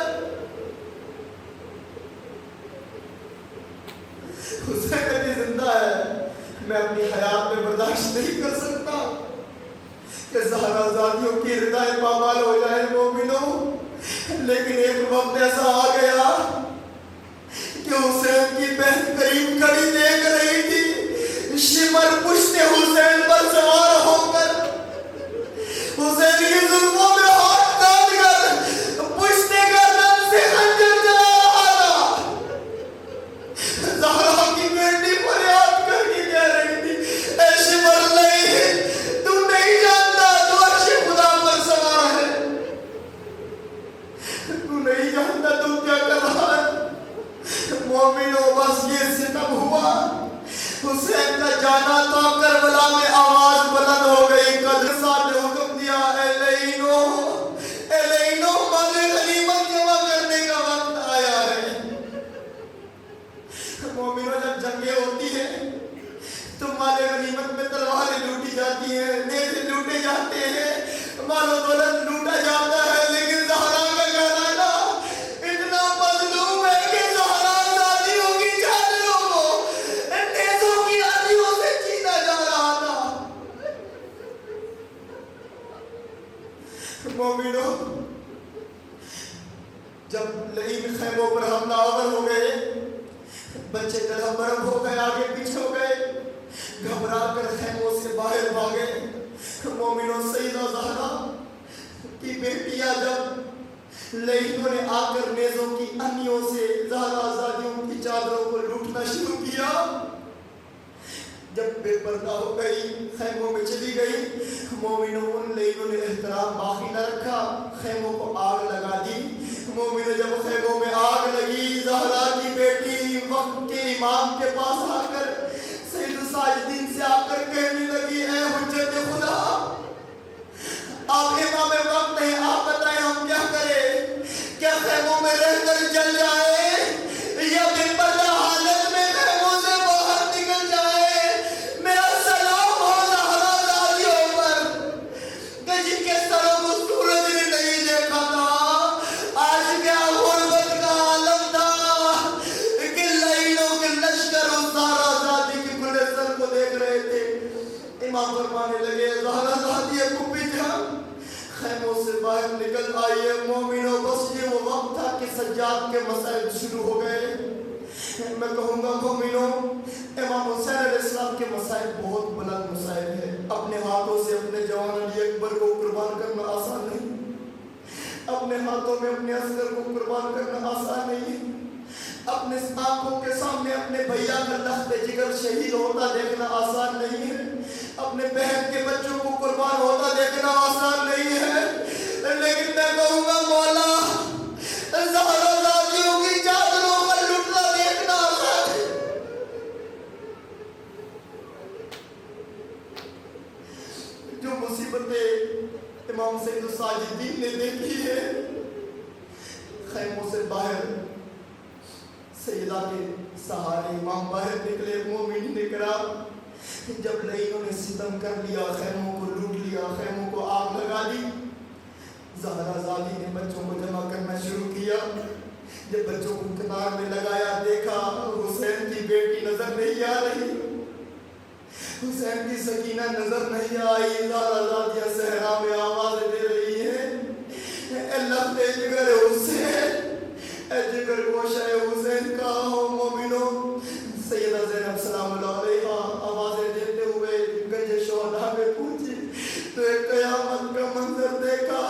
حسین ابھی زندہ ہے۔ میں اپنی حیات میں برداشت نہیں کر سکتا کہ زہرا زادیوں کی ردائیں پامال ہو جائے مومنوں، لیکن ایک وقت ایسا آ گیا کہ حسین کی بہن کریم کھڑی دیکھ رہی تھی، شمر پشت حسین پر سوار ہو کر حسین کی زلفوں میں ہاتھ ڈال کر پشت گردن سے خنجر چلا رہا تھا۔ زہرا کی بیٹی فریاد کر کے کہہ رہی تھی، اے شمر نہیں، تم نہیں جانتا تو عرش خدا پر سوار ہے، تو نہیں جانتا تم کیا کر رہا ہے۔ مومنوں بس یہ ستم ہوا، حسین کا جانا تھا، کربلا میں آواز بلند ہو گئی، قدر صاحب نے حکم دیا اے لعینوں مال غنیمت جمع کرنے کا وقت آیا ہے۔ مومنوں جب جنگیں ہوتی ہیں تو مال غنیمت میں تلواریں لوٹی جاتی ہیں، نیزے لوٹے جاتے ہیں، مال و دولت لوٹا جاتا ہے، لیکن زہرا کا گھرانہ اتنا مظلوم ہے کہ زہرا زادیوں کی چادروں کو نیزوں کی آندھیوں سے چھینا جا رہا تھا۔ مومنوں جب لعین خیموں پر حملہ آور ہو گئے، بچے درہم برہم ہو گئے، آگے پیچھے ہو گئے، گھبرا کر خیموں سے باہر بھاگے۔ مومنوں سیدہ زہرا کی بیٹیاں جب لعینوں نے آ کر نیزوں کی انیوں سے زہرا زادیوں کی چادروں کو لوٹنا شروع کیا، جب بے پردہ ہو گئی، خیموں میں چلی گئی، مومنوں ان لعینوں نے احترام باقی نہ رکھا، خیموں کو آگ لگا دی۔ مومنوں جب خیموں میں آگ لگی، زہرا کی بیٹی وقت کے امام کے پاس آ کر سید الساجدین سے آ کر کہنے لگی اے حجت خدا، آپ امام وقت نہیں، آپ بتائیں ہم کیا کریں، کیا خیموں میں رہ کر جل جائے یا بے پردہ حالت میں خیموں سے باہر نکل جائے؟ میرا سلام ہو زہرا زادیوں پر کہ جن کے سروں کو سورج نے نہیں دیکھا تھا، آج کیا غربت کا عالم تھا، امام فرمانے لگے زہرا زادی پھوپھی جان خیموں سے باہر نکل آئیے مومنوں، بس یہ وہ وقت تھا کہ سجاد کے مسائل شروع ہو گئے۔ میں کہوں گا مومنوں، امام حسین علیہ السلام کے مسائل بہت بلند مسائل ہیں۔ اپنے ہاتھوں سے اپنے جوان علی اکبر کو قربان کرنا آسان نہیں، اپنے ہاتھوں میں اپنے اصغر کو قربان کرنا آسان نہیں، اپنے آنکھوں کے سامنے اپنے بھیا کا لخت جگر شہید ہوتا دیکھنا آسان نہیں ہے، اپنے بہن کے بچوں کو قربان ہوتا دیکھنا آسان نہیں ہے، لیکن میں کہوں گا مولا زہرا زادیوں کی چادروں پر لٹنا دیکھنا آسان ہے۔ جو مصیبتیں امام سید الساجدین نے دیکھی ہے، خیموں سے باہر سیدہ کے سہارے امام باہر نکلے، مومنین کرام جب لئینوں نے ستم کر لیا، خیموں کو لوٹ لیا، خیموں کو آگ لگا دی، زہرا زادی نے بچوں کو جمع کرنا شروع کیا۔ جب بچوں کو قطار میں لگایا، دیکھا حسین کی بیٹی نظر نہیں آ رہی، حسین کی سکینہ نظر نہیں آئی، زہرا زادیاں صحرا میں آوازیں دے رہی ہیں، اے لخت جگر حسین، اے جگر گوشہ حسین کا ہو مومنوں۔ سیدہ زینب سلام اللہ علیہا آوازیں دیتے ہوئے گنج شہداء میں پہنچی تو ایک قیامت کا منظر دیکھا،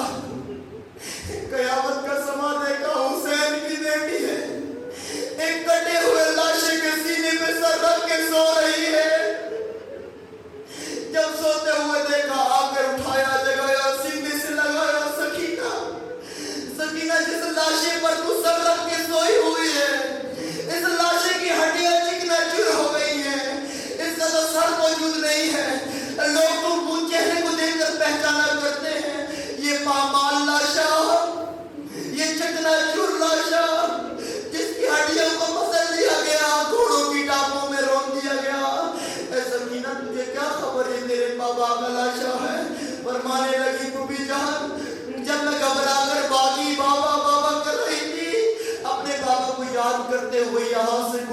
قیامت کا سما دیکھا۔ حسین کی بیٹی ہے، ایک کٹے ہوئے لاشے کے سینے پہ سر رکھ کے سو رہی ہے۔ جب سوتے ہوئے دیکھا، آ کر اٹھایا، جگایا، سینے سے لگایا، سکینہ سکینہ جس لاشے پر تو سر رکھ کے سوئی ہوئی ہے، اس لاشے کی ہڈیاں چکنا چور ہو گئی ہیں، اس کا تو سر موجود نہیں ہے، لوگ تو چہرے کو دیکھ کر پہچانا کرتے ہیں یہ پامال لاشا، یہ چکنا چور لاشا جس کی ہڈیوں کو مسل دیا گیا، گھوڑوں کی ٹانگوں میں رون دیا گیا۔ اے سکینہ تجھے کیا خبر ہے تیرے بابا کا لاشا ہے؟ فرمانے لگی پھوپھی جان جب میں گھبرا کر باغی بابا بابا کر رہی تھی، اپنے بابا کو یاد کرتے ہوئے یہاں سے